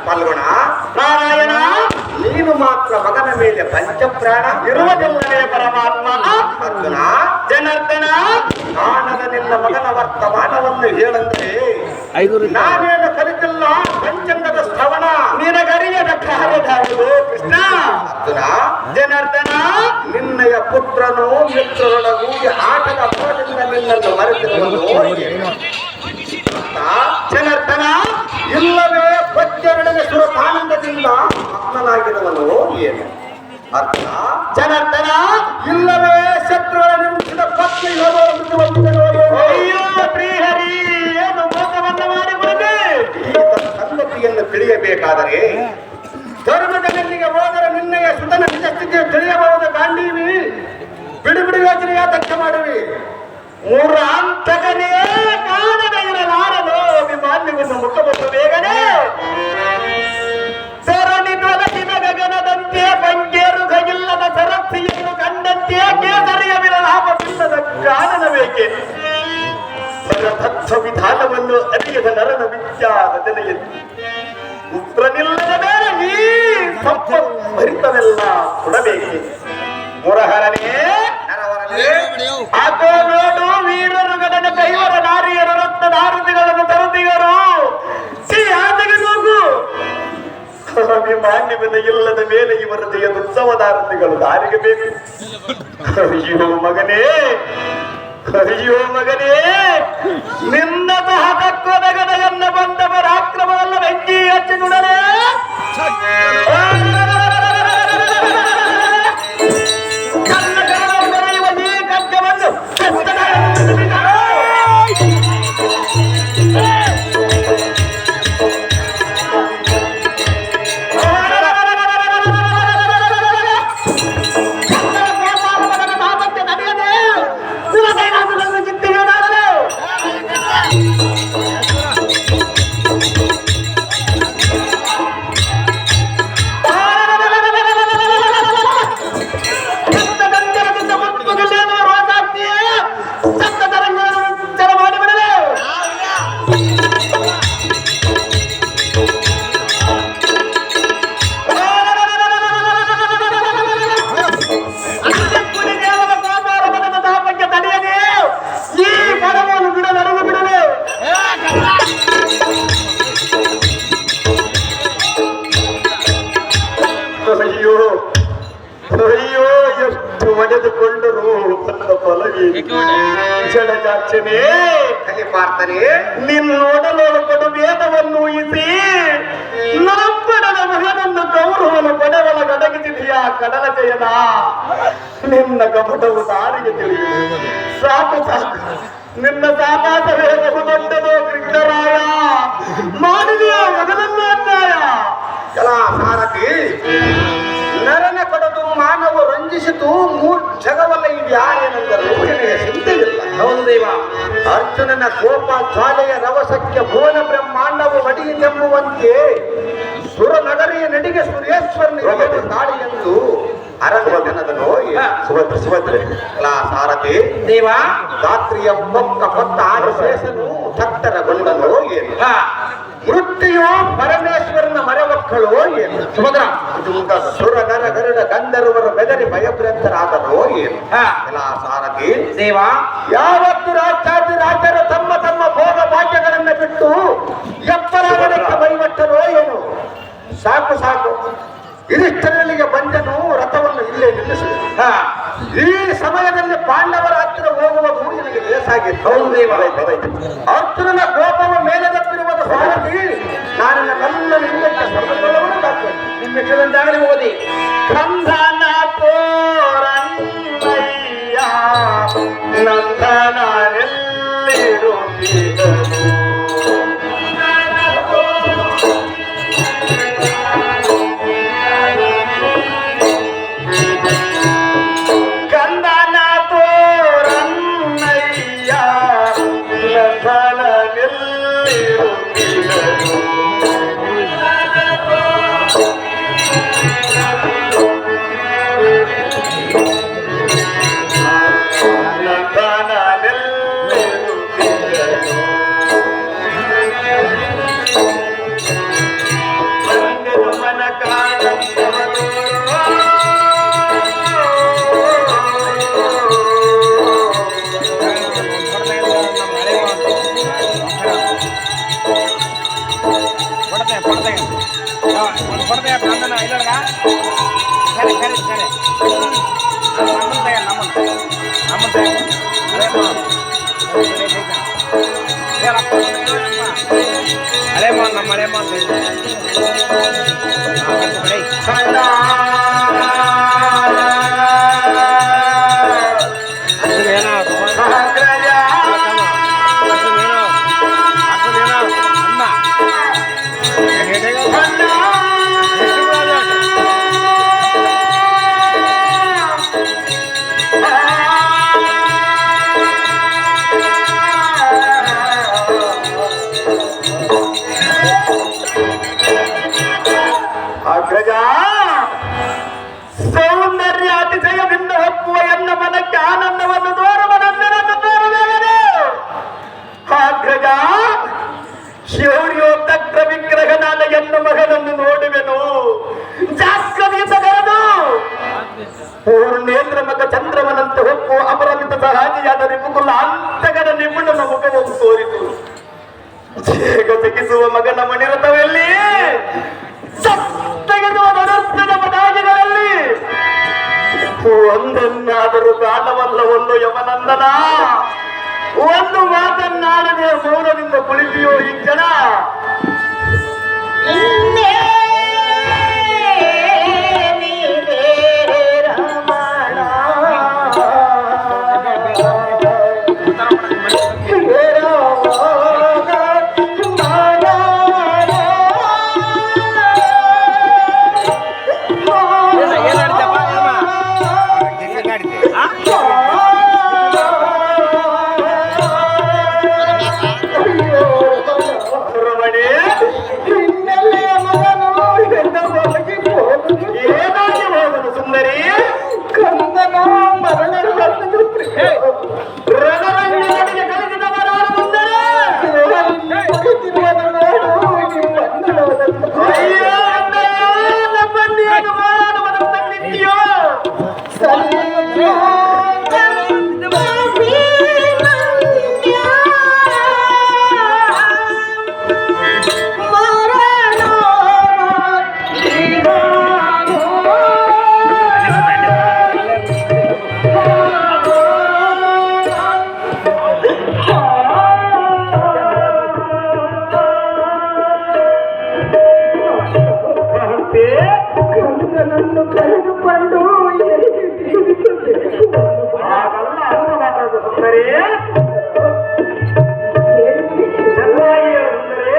ಪಾಲ್ಗೊಣ. ನಾರಾಯಣ ನೀನು ಮಾತ್ರ ಮಗನ ಮೇಲೆ ಪಂಚಪ್ರಾಣ ಇರುವುದಿಲ್ಲವೇ ಪರಮಾತ್ಮ. ಅರ್ಜುನ ಜನಾರ್ದನ ಕಾಣದ ನಿನ್ನ ಮಗನ ವರ್ತಮಾನವನ್ನು ಹೇಳಂದ್ರೆ ನಾನೇನು ಕಲಿತಿಲ್ಲ ಪಂಚಂಗದ ಶ್ರವಣ ನಿನಗರಿಯದ ಕಾರ್ಯದಾಗುವುದು ಕೃಷ್ಣ. ಅರ್ಜುನ ಜನಾರ್ದನ ನಿನ್ನಯ ಪುತ್ರನು ಮಿತ್ರರೊಳಗೂಡಿ ಆಟದ ಫಲದಿಂದ ನಿನ್ನನ್ನು ಮರೆತಿರುವುದು ಜನಾರ್ದನ. ಇಲ್ಲವೇ ಪದ್ಯವೆಡೆಗೆ ಸುರತಾನಂದದಿಂದ ಮಗ್ನನಾಗಿರುವನು ಏನು. ಅರ್ಥ ಜನಾರ್ದನ ಇಲ್ಲವೇ ಶತ್ರುಗಳ ನಿರ್ಮಿಸಿದ ಪತ್ನಿ ಅಯ್ಯೋ ಶ್ರೀಹರಿ ಏನು ಮೋಸವನ್ನ ಮಾಡಿಬಿಡದೆ. ಈ ಸಂಗತಿಯನ್ನು ತಿಳಿಯಬೇಕಾದರೆ ಧರ್ಮದ ನೆಲ್ಲಿಗೆ ಹೋದರೆ ನಿನ್ನೆಯ ಸುತನ ನಿಜ ಸ್ಥಿತಿಯ ತಿಳಿಯಬಹುದು. ಗಾಂಧೀವಿ ಬಿಡಿ ಬಿಡಿ ಯೋಜನೆಯ ತಕ್ಕ ಮಾಡುವಿ. ಮೂರ ಅಂತಕನೇ ಕಾಣದ ಇರಲಾರದು ಅಭಿಮಾನ್ಯವನ್ನು ಮುಟ್ಟಬಹುದು ಬೇಗನೆ. ಸರಣಿ ಬೆಳಕಿನ ಗಗನದಂತೆ ಪಂಚೇರುಗಯಿಲ್ಲದ ಸರಕ್ಷೆಯನ್ನು ಕಂಡಂತೆ ಕೇಸರಿಯ ವಿರಲಾಪವಿಲ್ಲದ ಕಾರಣ ಬೇಕೆ. ತತ್ವ ವಿಧಾನವನ್ನು ಅರಿಯದ ನರನ ವಿಚಾರ ನೆಲೆಯಲ್ಲಿ ಪುತ್ರನಿಲ್ಲದ ಮೇಲೆ ಈ ಸಂಪತ್ತು ಭರಿತವೆಲ್ಲ ಕೊಡಬೇಕೆ. ಮುರಹರನೇ ಅದು ನೋಡು ವೀರರುಗಳನ್ನು ಕೈವರ ನಾರಿಯರು ರತ್ನ ದಾರುದಿಗಳನ್ನು ತರುದಿಗರು ಸಿಹಿಯಾದಿಗೆ ಹೋಗು. ಅಭಿಮಾನ್ಯವಿನ ಇಲ್ಲದ ಮೇಲೆ ಇವರ ಜಯದ ಉತ್ಸವದಾರತಿಗಳು ದಾರಿಗೆ ಬೇಕು. ಅಯ್ಯೋ ಮಗನೇ ಅಯ್ಯೋ ಮಗನೇ ನಿನ್ನ ಸಹತಕ್ಕೊದಗದೆಯನ್ನು ಬಂದವರ ಆಕ್ರಮವಲ್ಲ ಬೆಂಕಿ ಹಚ್ಚಿ ನುಡಲೇ. ಅಚ್ಚನೇ ಕಲಿಪಾರ್ತನೆ ನಿನ್ನೊಡಲು ಕೊಡು ವೇದವನ್ನು ಊಹಿಸಿ ನಂಬಡದ ಮಗನನ್ನು ಗೌರವನು ಕೊಡವಲ ಗಡಗಿದೆಯಾ ಕಡಲ ಜಯದ ನಿನ್ನ ಕಪಟವು ದಾರಿಗೆ ತಿಳಿಯುವುದು ಸಾಕು ಸಾಕು ನಿನ್ನ ಸಾಕಾಟವೇ ಬಹುದೊಡ್ಡದು ಕೃಷ್ಣರಾಯ ಮಾಡಿದೆಯಾ ಮೊದಲನ್ನ ಅನ್ಯಾಯ ಸಾರಥಿ ನರನ ಕೊಡದು ಮಾನವ ರಂಜಿಸಿತು ಜಗವಲ್ಲ ಇದು ಯಾರೇನೆಂದರು ನನಗೆ ಚಿಂತೆಯಿಲ್ಲ. ಹೌದು ದೇವ ಅರ್ಜುನನ ಕೋಪ ಜ್ವಾಲೆಯ ರವಸಕ್ಕೆ ಭುವನ ಬ್ರಹ್ಮಾಂಡವು ಒಡೆಯಿತೆಂಬುವಂತೆ ಸುರನಗರಿಯ ನಡಿಗೆ ಸುರೇಶ್ವರನಿಗೆ ತಾಳಿ ಎಂದು ಅರಣ್ಯನದನು ಸುಭದ್ರೆ ಸಾರಥಿ ದೇವ ರಾತ್ರಿಯ ಪೊಕ್ಕ ಪೊತ್ತ ಆದಿಶೇಷನು ತತ್ತರಗೊಂಡನು ಏನು ಮೃತ್ಯು ಪರಮೇಶ್ವರನ ಮರೆಮಕ್ಕಳು ಏನು ಸುಭದ್ರ ಸುರ ನರ ಗರುಡ ಗಂಧರ್ವರ ಬೆದರಿ ಭಯಭ್ರಂತರಾದರೋ ಏನು ಸಾರಥಿ ದೇವ ಯಾವತ್ತು ರಾಜರು ತಮ್ಮ ತಮ್ಮ ಭೋಗ ಭಾಗ್ಯಗಳನ್ನು ಬಿಟ್ಟು ಎಪ್ಪರಾಗಣಕ್ಕೆ ಬೈವಟ್ಟರೋ ಏನು ಸಾಕು ಸಾಕು ಇದಿಷ್ಟರಲ್ಲಿಗೆ ಬಂದನು ರಥವನ್ನು ಇಲ್ಲೇ ನಿಲ್ಲಿಸಿದ ಈ ಸಮಯದಲ್ಲಿ ಪಾಂಡವರ ಹತ್ತಿರ ಹೋಗುವುದು ನಿನಗೆ ಲೇಸಾಗಿತ್ತು. ಅರ್ಜುನನ ಕೋಪವ ಮೇಲೆ ತಪ್ಪಿರುವುದು ಸಾರಥಿ ನಾನಿನ ಕಲ್ಲನ್ನು ಹಿಂದಕ್ಕೆ ಸರ್ವಗಳನ್ನು ದಾಕ್ತೇನೆ. ನಿಮ್ಮ ಇಷ್ಟದಂತಾಗಲಿ ಓದಿ ಕಂದನ ತೋರನ್ನಯ್ಯ ನಂದನರೆಲ್ಲಿರುತ್ತಿದ್ದರು ಸೌಂದರ್ಯ ಅತಿಶಯದಿಂದ ಒಪ್ಪುವ ಎನ್ನ ಮನಕ್ಕೆ ಆನಂದವನ್ನು ತೋರುವನಂದನನ್ನು ತೋರುವವನು ಅಗ್ರಜ ಶೌರ್ಯೋತ್ತಗ್ರ ವಿಗ್ರಹನಾದ ಎನ್ನ ಮಗನನ್ನು ನೋಡುವೆನು ಜಾಸ್ಕವಿಯಿಂದ ಕರೆದು ಪೂರ್ಣೇಂದ್ರ ಮಗ ಚಂದ್ರಮನಂತೆ ಒಪ್ಪು ಅಪರಮಿತ ಸಹಾಜಿಯಾದ ನಿಮುಕುಲ ಅಂತಗದ ನಿಪುಣನ ಮುಖವನ್ನು ತೋರಿತು ಜೇಗ ತೆಗೆಸುವ ಮಗನ ಮಣಿರಥವೆಲ್ಲಿ ತೆಗೆದುವ ನರಸ್ಥದ ಪದಾಜಿಗಳಲ್ಲಿ ಒಂದನ್ನಾದರೂ ಕಾಲವಲ್ಲವೊಂದು ಯವನಂದನ ಒಂದು ಮಾತನ್ನಾಡದೆ ಮೌನದಿಂದ ಕುಳಿತಿಯೋ ಈ ಜನ ಕಾಂತೆ ಕಂದನನ್ನು ಕರೆದುಕೊಂಡು ಎಲ್ಲಿಗೆ ತಿಳಿಸಬೇಕು? ಹಾಗಲ್ಲ ಅರ್ಥ ಮಾಡೋದು ಸುಂದರಿ. ಹೇಳಿ. ಚೆನ್ನಾಗಿ ಹೇಳು ಸುಂದರಿ.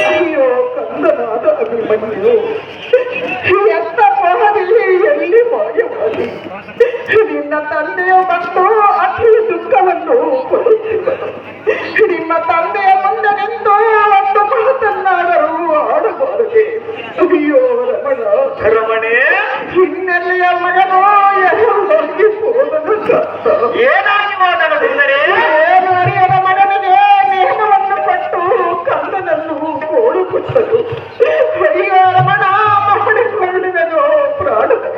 ಅಯ್ಯೋ ಕಂದನಾದ ಅಭಿಮನ್ಯು, ಎಂತ ಮಹದಲ್ಲಿ ಎಲ್ಲಿ ಮಾಯವಾಗಿ ನಿನ್ನ ತಂದೆಯ ಬಂದು ಅತಿ ದುಃಖವನ್ನು ಕೊಡುತ್ತಿದ್ದನು. ನಿಮ್ಮ ತಂದೆಯ ಮುಂದೆ ನಿಂತು ಒಂದು ಮಾತನ್ನಾದರೂ ಆಡಬಾರದೆ. ಅಯ್ಯೋ ರಮಣ, ರಮಣೆ ಹಿನ್ನೆಲೆಯ ಮಗನು ಎಲ್ಲೋಗಿ ಹೋದನು ಸತ್ತ. ಏನಾಗಿ ಮಾತಾಡ ಸುಂದರಿ? ಏನು ಅರಿಯದ ಮಗನಿಗೆ ನೇಮವನ್ನು ಕೊಟ್ಟು ಕಂದನನ್ನು ಕೋಡು ಕೊಟ್ಟರು. ಅಯ್ಯೋ ರಮಣ, ಮಾಡಿಕೊಳ್ಳುವೆನು ಪ್ರಾಣದರ.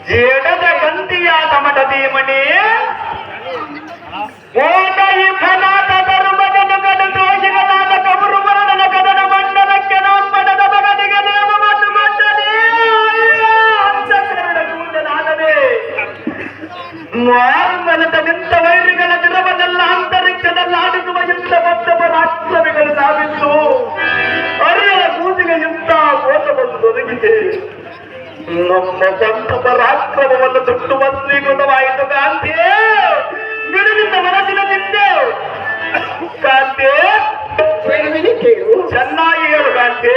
ಜಡದ ಕಂತಿಯಾದ ಮಠದಿ ಮಣಿ ಓದಯಿ ಫಲಾದ ಧರ್ಮದ ಗಡ ದೋಷಿಗಳಾದ ಕಬರು ಮರಣದ ಗದನ ಮಂಡಲಕ್ಕೆ ನಾಮಪಡದ ಮಗನಿಗೆ ನೇಮ ಮತ್ತು ಮಂಡನೆ ಅಂತಃಕರಣ ಕೂಡಲಾಗದೆ ಮಾರ್ಮಲದ ನಿಂತ ವೈರಿಗಳ ದಿನವನ್ನೆಲ್ಲ ಅಂತರಿಕ್ಷದಲ್ಲಿ ಆಡಿಸುವ ಇಂಥ ಮತ್ತೊಬ್ಬ ರಾಷ್ಟ್ರವಿಗಳು ನಾವಿದ್ದು ಅರಿಯರ ಕೂಸಿಗೆ ಇಂಥ ಮೋಸ ಬಂದು ಒದಗಿದೆ. ನಮ್ಮ ಸ್ವಂತ ರಾಷ್ಟ್ರವನ್ನು ಸುಟ್ಟು ವಸ್ತ್ರೀಕೃತವಾಯಿತು ಕಾಂತಿ. ಬಿಡುವಿನ ಮನಸ್ಸಿನ ಚಿಂತೆ ಕಾಂತಿ. ಹೇಳುವಿನಿ ಕೇಳು. ಚೆನ್ನಾಗಿ ಹೇಳು ಕಾಂತಿ.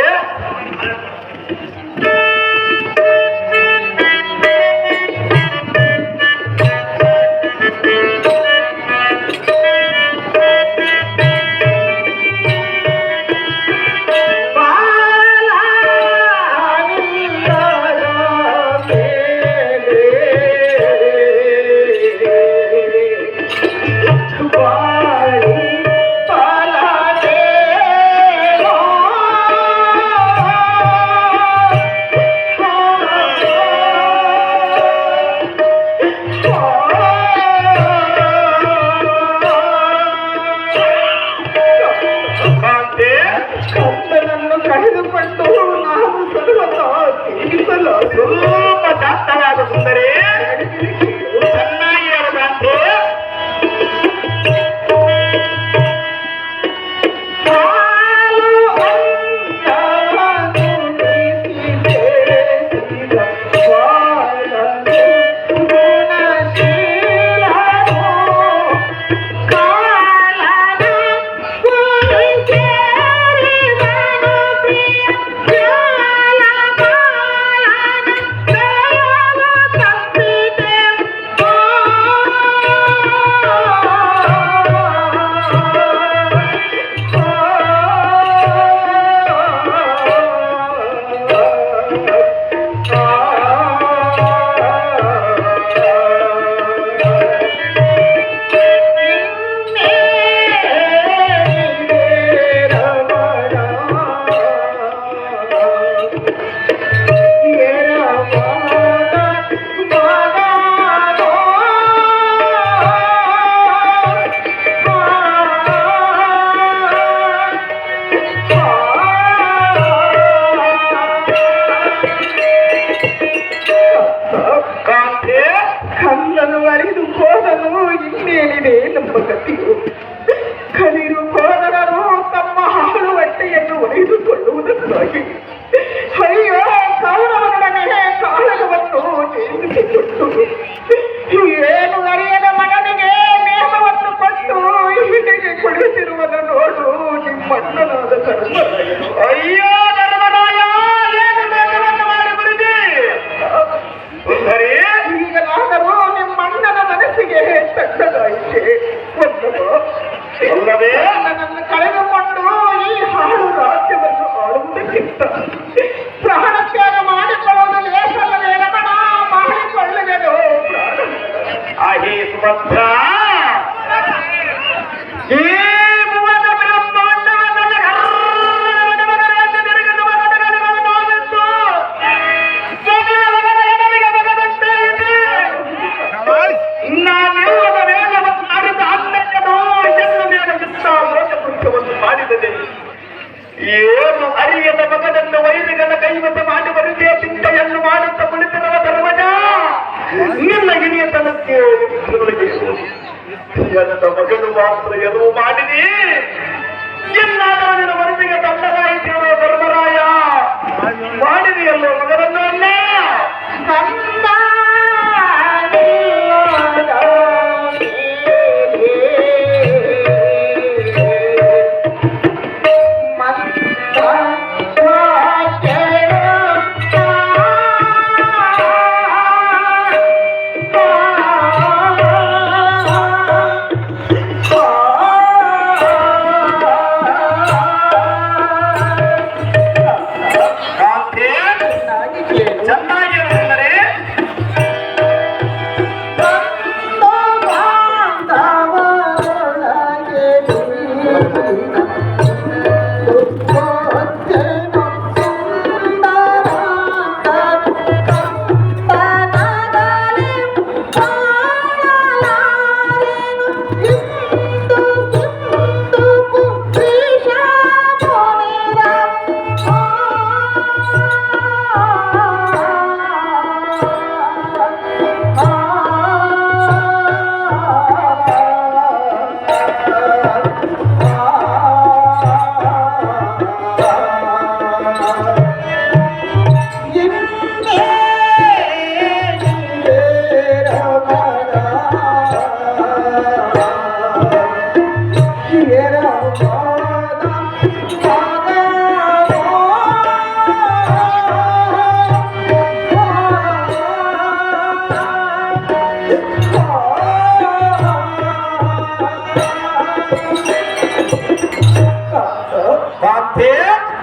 ಸುಭದ್ರ ಈ ಭುವನ ಬ್ರಹ್ಮಾಂಡವನ್ನು ಮಾಡಿದರೆ ಏನು ಅರಿಯದ ಮಗನನ್ನು ವೈರಿಗಳ ಕೈವಶ ಮಾಡಿ ಬರುದೇ ಚಿಂತೆಯನ್ನು ಮಾಡುತ್ತ ಕುಳಿತಿರುವ ಧರ್ಮಜ ನಿನ್ನ ಹಿರಿಯತನಕ್ಕೆ ನನ್ನ ಮಗನು ಮಾತ್ರ ಎದುರು ಮಾಡಿದಿ ಎಲ್ಲಾದರೂ ನಿನ್ನ ವರದಿಗೆ ತಂಡರಾಯಿತೇನೋ ಧರ್ಮರಾಯ ಮಾಡಿದೆಯಲ್ಲೋ ಮಗನನ್ನು ಅಲ್ಲ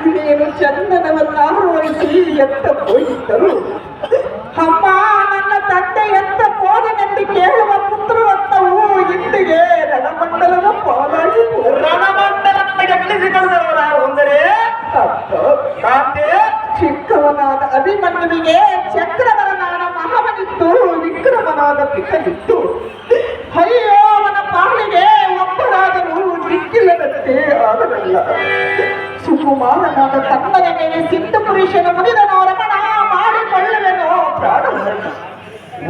ನೀನು ಚಂದನವನ್ನ ಆರೋಹಿಸಿ ಎತ್ತ ಹೋಗಿದ್ದರು ಅಮ್ಮ ನನ್ನ ತಂದೆ ಎತ್ತ ಹೋದನೆಂದು ಕೇಳುವ ಪುತ್ರವತ್ತವು ಇಂದಿಗೆ ರಣಮಂಡಲದ ಪಾಲಾಗಿ ಚಿಕ್ಕವನಾದ ಅಭಿಮನ್ಯುವಿಗೆ ಚಕ್ರವರನಾದ ಮಹಾವನಿತ್ತು ವಿಕ್ರಮನಾದ ಪಿತನಿತ್ತು ಅಯ್ಯೋ ಅವನ ಪಾಲಿಗೆ ಒಬ್ಬರಾದರೂ ದಿಕ್ಕಿಲ್ಲದಂತೆ ಆದರಲ್ಲ ಸುಕುಮಾರನಾದ ತಮ್ಮನ ಮೇಲೆ ಸಿದ್ಧ ಪುರುಷನ ಮುಗಿದನೋ ರಮಣ ಮಾಡಿಕೊಳ್ಳುವೆನೋ ಪ್ರಾಣವನ್ನ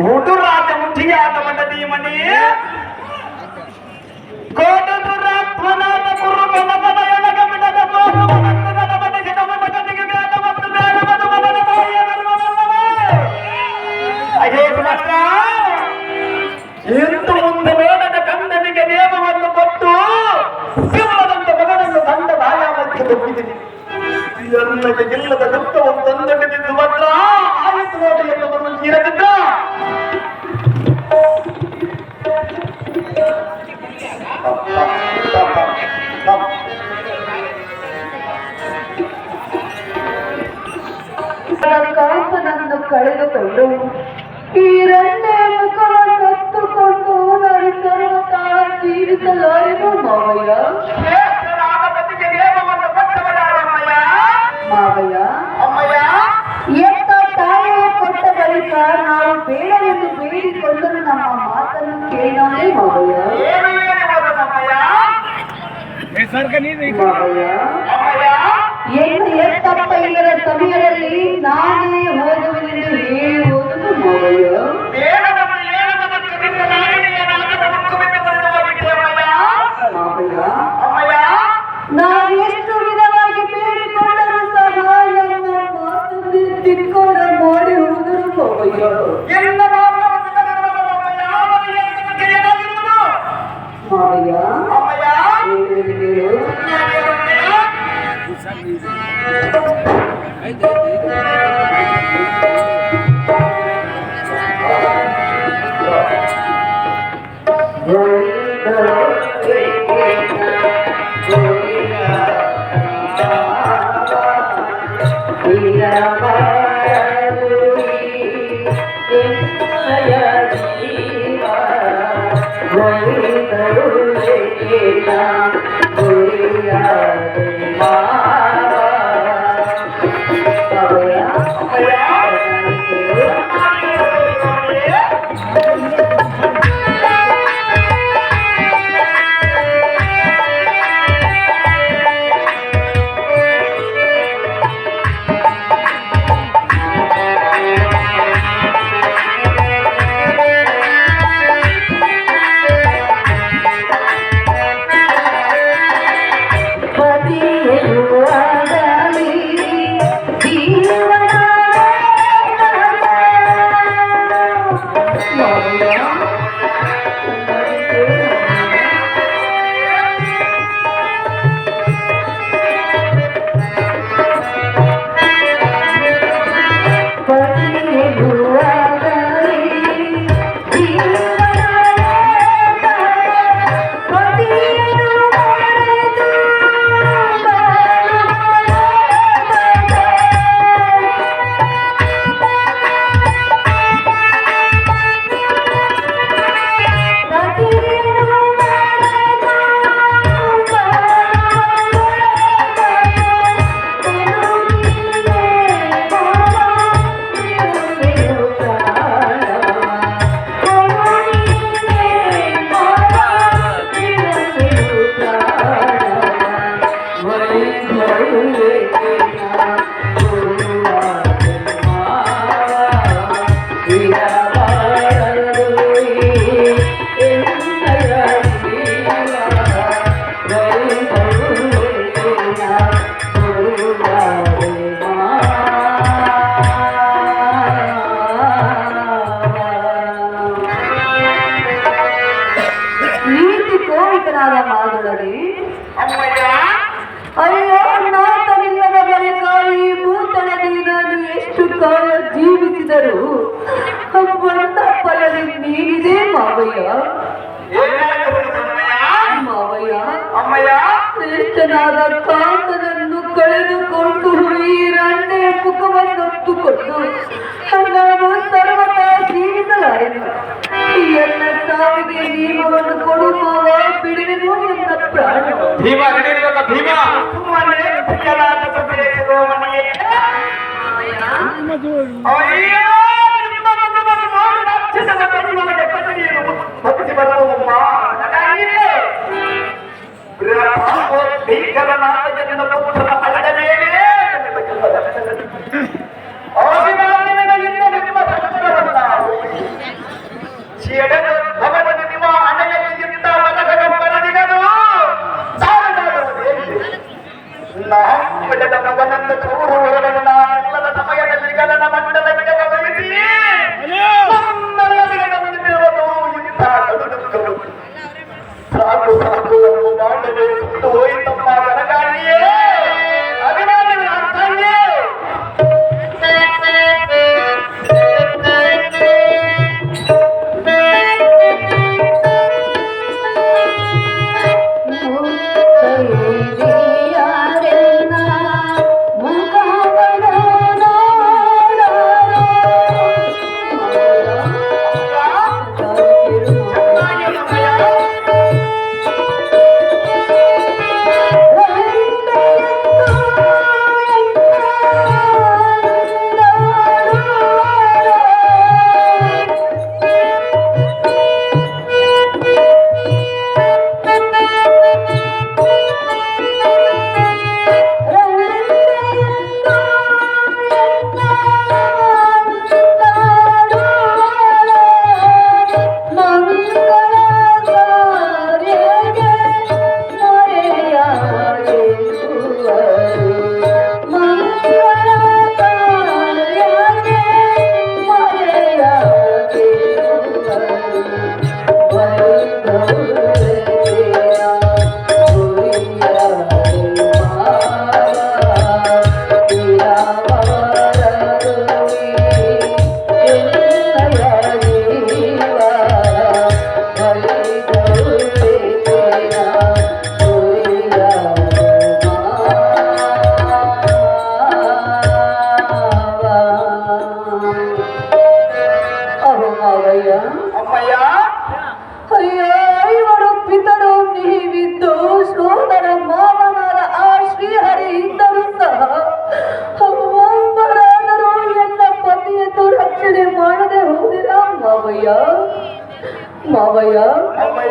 ಊಟುರಾಜ ಮುಠಿಯಾದ ಮಠದಿ ಮಣಿ ಕೋಟುರಾತ್ಮನಾದ ಗುರು ಮನಗದ ಎಳಗ ಬಿಡದ ಗೋಪು ಮನಗದ ಮನಸಿದ ಮನಗದಿಗೆ ಬೇಡ ಮತ್ತು ಬೇಡ ಮತ್ತು ಮನದ ತಾಯಿಯ ಧರ್ಮವಲ್ಲವೇ ಅಹೇ ಸುಭದ್ರ ಎಂದು ಮುಂದೆ ಬೇಡದ ಕಂದನಿಗೆ ನೇಮವನ್ನು ಕೊಟ್ಟು ಸಿಂಹದಂತ ಮಗನನ್ನು ತಂಡ ದಾಯಾಮಕ್ಕೆ ತಪ್ಪಿದ್ದೀನಿ ನನಗೆ ಗೆಲ್ಲದ ದುಃಖವನ್ನು ತಂದೊಡ್ಡಿದ್ದು ಮಾತ್ರ ಆಯಿತು ನೋಡಿ ಎನ್ನುವುದು ಇರದಿದ್ದ ಕಾಂತನನ್ನು ಕಳೆದುಕೊಂಡು ಈ ರನ್ನೆ ಮುಖವನ್ನು ಹೊತ್ತುಕೊಂಡು ನಾನು ಸರ್ವತಾ ಜೀವಿಸಲಾರೆನು ಮಾವಯ್ಯ ಮಾವಯ್ಯ ಎತ್ತ ತಾಯಿಯ ಕೊಟ್ಟ ಬಳಿಕ ನಾವು ಬೇಡವೆಂದು ಬೇಡಿಕೊಂಡರೂ ನಮ್ಮ ಮಾತನ್ನು ಕೇಳೋಣೇ ಮಾವಯ್ಯ ಮಾವಯ್ಯ ಏನು ಎತ್ತಪ್ಪ ಇದರ ಸಮಯದಲ್ಲಿ ನಾನೇ ಓದುವೆನೆಂದು ಹೇಳಿ ಓದುದು ಮಾವಯ್ಯ ಮಾವಯ್ಯ ನಾವು ಎಷ್ಟು ವಿಧವಾಗಿ ಬೇಡಿಕೊಂಡರೂ ಸಹ ನಮ್ಮ ಮಾತನ್ನು ತಿಕ್ಕೋರ ಮಾಡಿ ಹೋದರು ಮಾವಯ್ಯ ಮಾವಯ್ಯ ಜೀವ ನೀತಿ ಕೋರಿಕನಾದ ಮಾದಳರಿ ಅಮ್ಮಯ್ಯ ಅಯ್ಯೋ ನಾತನಿಲ್ಲದ ಬಳಿಕ ಈ ಭೂತಳದಲ್ಲಿ ನಾನು ಎಷ್ಟು ಕಾಲ ಜೀವಿಸಿದರು ಬಂದ ಫಲದಿ ನೀನಿದೆ ಮಾವಯ್ಯ. ಮಾವಯ್ಯ ಅಮ್ಮಯ್ಯ ಶ್ರೇಷ್ಠನಾದ ಕಾಂತನನ್ನು ಕಳೆದುಕೊಂಡು ಈ ರಂಡೆ ಮುಖವನ್ನೊತ್ತುಕೊಂಡು ನಾನು ಸರ್ವತಾ ಜೀವಿಸಲಾರೆನು. ಎನ್ನ ಸಾವಿಗೆ ನಿಯಮವನ್ನು ಕೊಡುವ ಬಿಡುವೆನು ಎನ್ನ ಪ್ರಾಣ. ಭೀಮ ನಡೆಯುವಾಗ ಭೀಮ ಸುಮ್ಮನೆ ಪ್ರಿಯನಾದ ಸಭೆಯಲ್ಲಿರುವ ಮನೆಗೆ ಅಯ್ಯೋ ನಿಮ್ಮ ಮಗನನ್ನು ನೋಡಿ ರಾಕ್ಷಸನ ಕಣ್ಣೊಳಗೆ ಕನ್ನಡಿಯನ್ನು ಭಕ್ತಿ ಬರುವಮ್ಮ ನನಗಿಲ್ಲ ಭೀಕರನಾದ ಜನ ಪುತ್ರನ ಹಳದ ಮೇಲೆ ಅಭಿಮಾನಿಗಳಿಂದ ನಿಮ್ಮ ಸಂಕಟವಲ್ಲ ಚೆಡದ ಭವನದ ನಿಮ್ಮ ಹಣೆಯಲ್ಲಿಗಿಂತ ಮನಗದ ಮರದಿಗನು ನಾಪದ ಮಗನನ್ನು ಕೌರವರನ್ನ ಎಲ್ಲದ ಸಮಯದಲ್ಲಿ ಗಗನ ಮಂಡಲಕ್ಕೆ ಗಮನಿಸಿ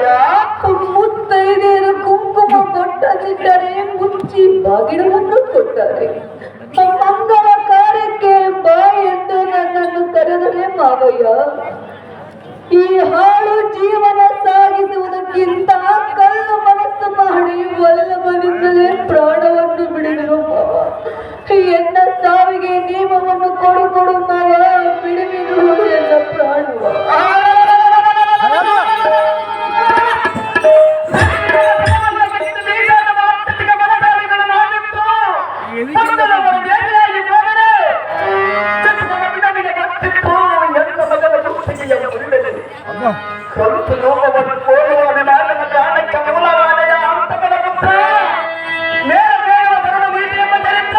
ಮಾವಯ್ಯ ಮುತ್ತೈದೆಯರ ಕುಂಕುಮ ಕೊಟ್ಟದಿದ್ದರೆ ಮುಚ್ಚಿ ಬಾಗಿಲನ್ನು ಕೊಟ್ಟಾರೆ. ಮಂಗಳ ಕಾರ್ಯಕ್ಕೆ ಬಾ ಎಂದು ನನ್ನನ್ನು ಕರೆದರೆ ಮಾವಯ್ಯ, ಈ ಹಾಳು ಜೀವನ ಸಾಗಿಸುವುದಕ್ಕಿಂತ ಕಲ್ಲು ಮನಸ್ಸು ಮಾಡಿ ವಲ್ಲಭನಿಂದಲೇ ಪ್ರಾಣವನ್ನು ಬಿಡಿದರು ಮಾವ. ಎನ್ನ ಸಾವಿಗೆ ನಿಯಮವನ್ನು ಕೊಡು ಮಾವ, ಬಿಡುವಿರು ಎನ್ನ ಪ್ರಾಣವ. ಸ್ವಲ್ಪ ಲೋಕವನ್ನು ಕೋರುವಾಗ ನನ್ನ ಪ್ರಾಣಕ್ಕೆ ಮೂಲವಾದೆಯ ಅಂತಕದ ಪುತ್ರ ನೇರ ಬೇಡವ ಧರ್ಮ ನೀತಿ ಎಂಬ ಚರಿತ್ರ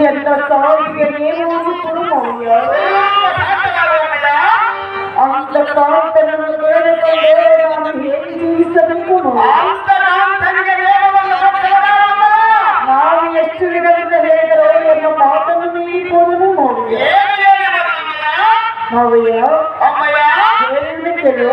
ಎಲ್ಲ ಸಾವಿಗೆ ನೀವು ಕೊಡು ಮಾವಯ್ಯ. ಅಂತ ಕಾಂತನನ್ನು ಬೇಡಿಕೊಂಡೇ ನಾನು ಹೇಗೆ ಜೀವಿಸಬೇಕು ಮಾವಯ್ಯ? ನಾವು ಎಷ್ಟು ವಿಧದಿಂದ ಹೇಳಿದರೂ ಎನ್ನ ಮಾತನ್ನು ಮೀರಿಕೊಳ್ಳಲು ಮಾವಯ್ಯ. ಮಾವಯ್ಯ ಹೇಳಿದ ಕೇಳು.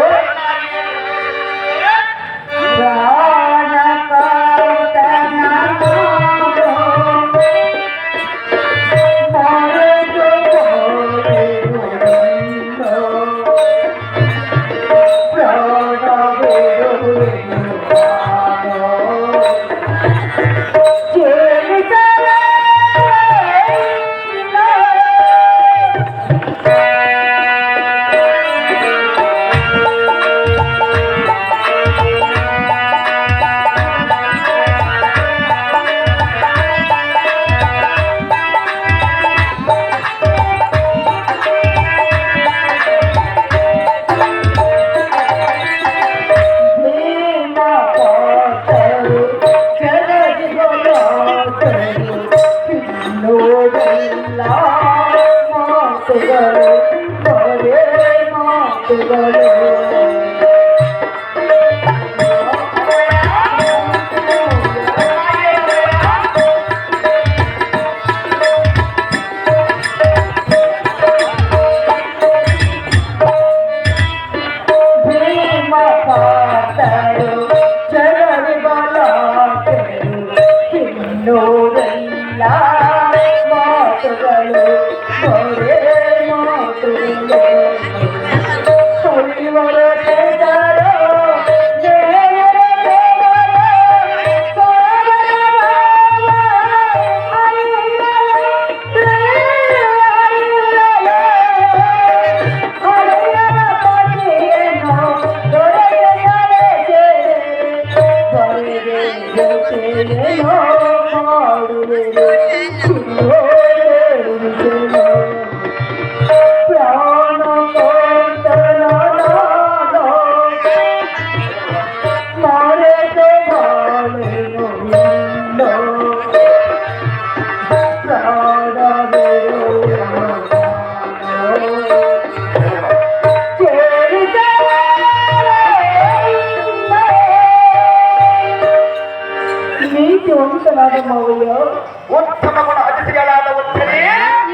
ಉತ್ತಮ ಗುಣ ಅತಿಥಿಗಳಾದ ಉತ್ತರೇ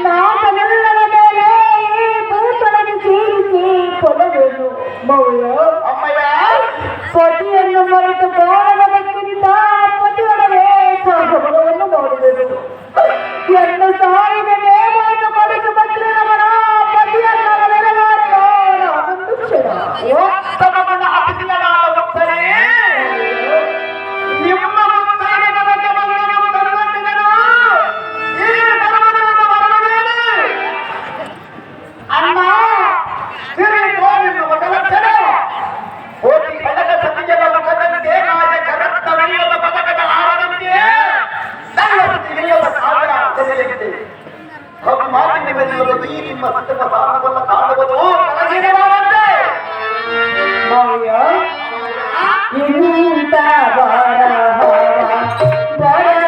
ನಾನೆಲ್ಲರ ಮೇಲೆ ಈ ಭೂತಳಗೆ ಜೀವಿಸಿ ಕೊಡಬೇಕು ಮೌಲ್ಯ. ಅಮ್ಮಯ್ಯ ಪತಿಯನ್ನು ಮರೆತು ಬಾಳೋದಕ್ಕಿಂತ ಪತಿಯೊಡನೆ ಸಹಭಾಗವನ್ನು ಮಾಡಬೇಕು. ಎನ್ನ ಸಾವಿಗೆ ನೇಮವನ್ನು ಮಾಡಿಸಿ ಬಂದಿರುವವರ ಪತಿಯನ್ನು ನೆರವೇರಲು ನಾನೊಂದು ಕ್ಷಣ. ಉತ್ತಮ ಗುಣ ಅತಿಥಿಗಳಾದ ಉತ್ತರೇ ನಿಮ್ಮ ಮುತ್ತೈದೆ ನನಗೆ ಬಂದನು ತಂದೊಡ್ಡಿದನು ಈ ಧರ್ಮದಿಂದ ಬರಬೇಡಿ ಅಣ್ಣ ಸಿರಿ ಗೋವಿಂದ ಮಗಲಕ್ಷಣ ಕೋಟಿ ಕಡಗ ಸತಿಯದ ಮುಖದಂತೆ ರಾಜ ಕರತ್ತ ವರಿಯದ ಪದಕದ ಹಾರದಂತೆ ನಲ್ಲವತ್ತು ಇಳಿಯದ ಕಾವ್ಯ ಅಂತಲಿದೆ ಮಾತಿನ ಬೆನ್ನುವುದು ಈ ನಿಮ್ಮ ಸತ್ಯದ ಸಾಧನವನ್ನು ಕಾಣುವುದು ಕಲಗಿರಬಾರದೆ ಮೌಲ್ಯ ಇಂಥ ಬರ ಬರೇ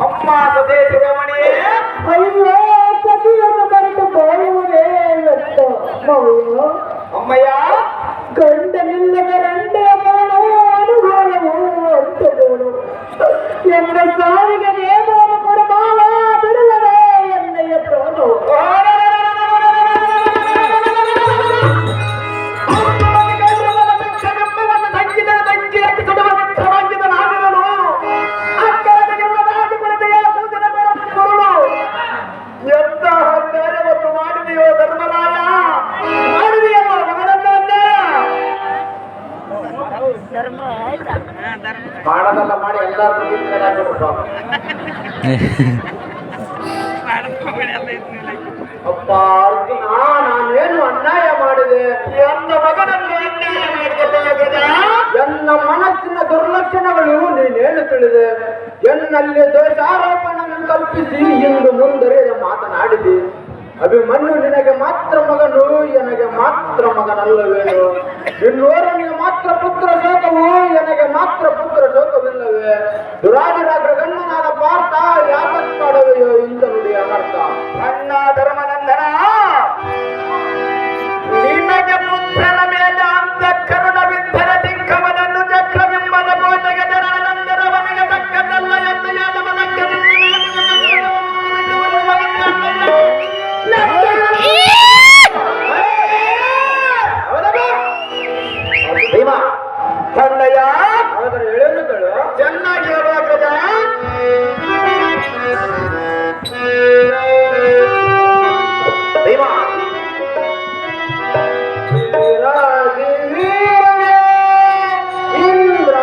ಅಮ್ಮ ಸದೇ ಶಿರೋಮಣಿಯೇ ಅಯ್ಯೋ ಸತಿಯನ್ನು ಮರೆತು ಬಾಳುವುದೇ ವ್ಯರ್ಥ ಮೌನ. ಅಮ್ಮಯ್ಯ ಗಂಡನಿಲ್ಲದ ರಂಡೆಯ ಮಾಡು ಅನುಭವವು ಅಂತದವನು ಎನ್ನ ಸಾವಿಗೆ ನೇಮವನ್ನು ಕೊಡಬಾಳ ಬಿಡುವರೆ ಎನ್ನೆಯ ಪ್ರಾಣವು. ಎಂತ ಕಾರ್ಯವನ್ನು ಮಾಡಿದೆಯೋ ಧರ್ಮರಾಯ, ಮಾಡಿದೆಯಲ್ಲ ಮಗನನ್ನೇ. ಮಾಡದಲ್ಲ ಮಾಡಿ ಎಲ್ಲರೂ ಅಪ್ಪ ಅರ್ಜುನ, ನಾನೇನು ಅನ್ಯಾಯ ಮಾಡಿದೆ? ಎನ್ನ ಮಗನನ್ನು ಅನ್ಯಾಯ ಮಾಡಿದೆ. ಎನ್ನ ಮನಸ್ಸಿನ ದುರ್ಲಕ್ಷಣಗಳು ನೀನೇನು ತಿಳಿದೆ? ಎನ್ನಲ್ಲಿ ದೋಷಾರೋಪಣವನ್ನು ಕಲ್ಪಿಸಿ ಇಂದು ಮುಂದರಿಯದ ಮಾತನಾಡಿದೆ. ಅಭಿಮನ್ಯು ನಿನಗೆ ಮಾತ್ರ ಮಗನು, ನನಗೆ ಮಾತ್ರ ಮಗನಲ್ಲವೇನು? ಇನ್ನೋರನಿಗೆ ಮಾತ್ರ ಪುತ್ರ ಶೋಕವು, ನನಗೆ ಮಾತ್ರ ಪುತ್ರ ಶೋಕವಿಲ್ಲವೇ? ದುರಾದಿರಾಗ್ರ ಗಣ್ಣನಾದ ಪಾರ್ಥ ಯಾಕತ್ತಾಡುವೆಯೋ ಇಂದ ನುಡಿ ಅನರ್ಥ. ಅಣ್ಣ ಧರ್ಮನಂದನ, ನಿನಗೆ ಪುತ್ರನ ಮೇಲೆ ಅಂತ ಕರುಣವಿದ್ದರೆ ತಿಕ್ಕವನನ್ನು ಚಕ್ರಬಿಂಬದ ಕೋಟೆಗೆ ಧರಾನಂದರವನಿಗೆ ತಕ್ಕದಲ್ಲ ಎಂದು ಕಣ್ಣಯ್ಯ ಹೇಳುವುಗಳು ಚೆನ್ನಾಗಿ ಹೇಳುವಾಗ ಇಂದ್ರ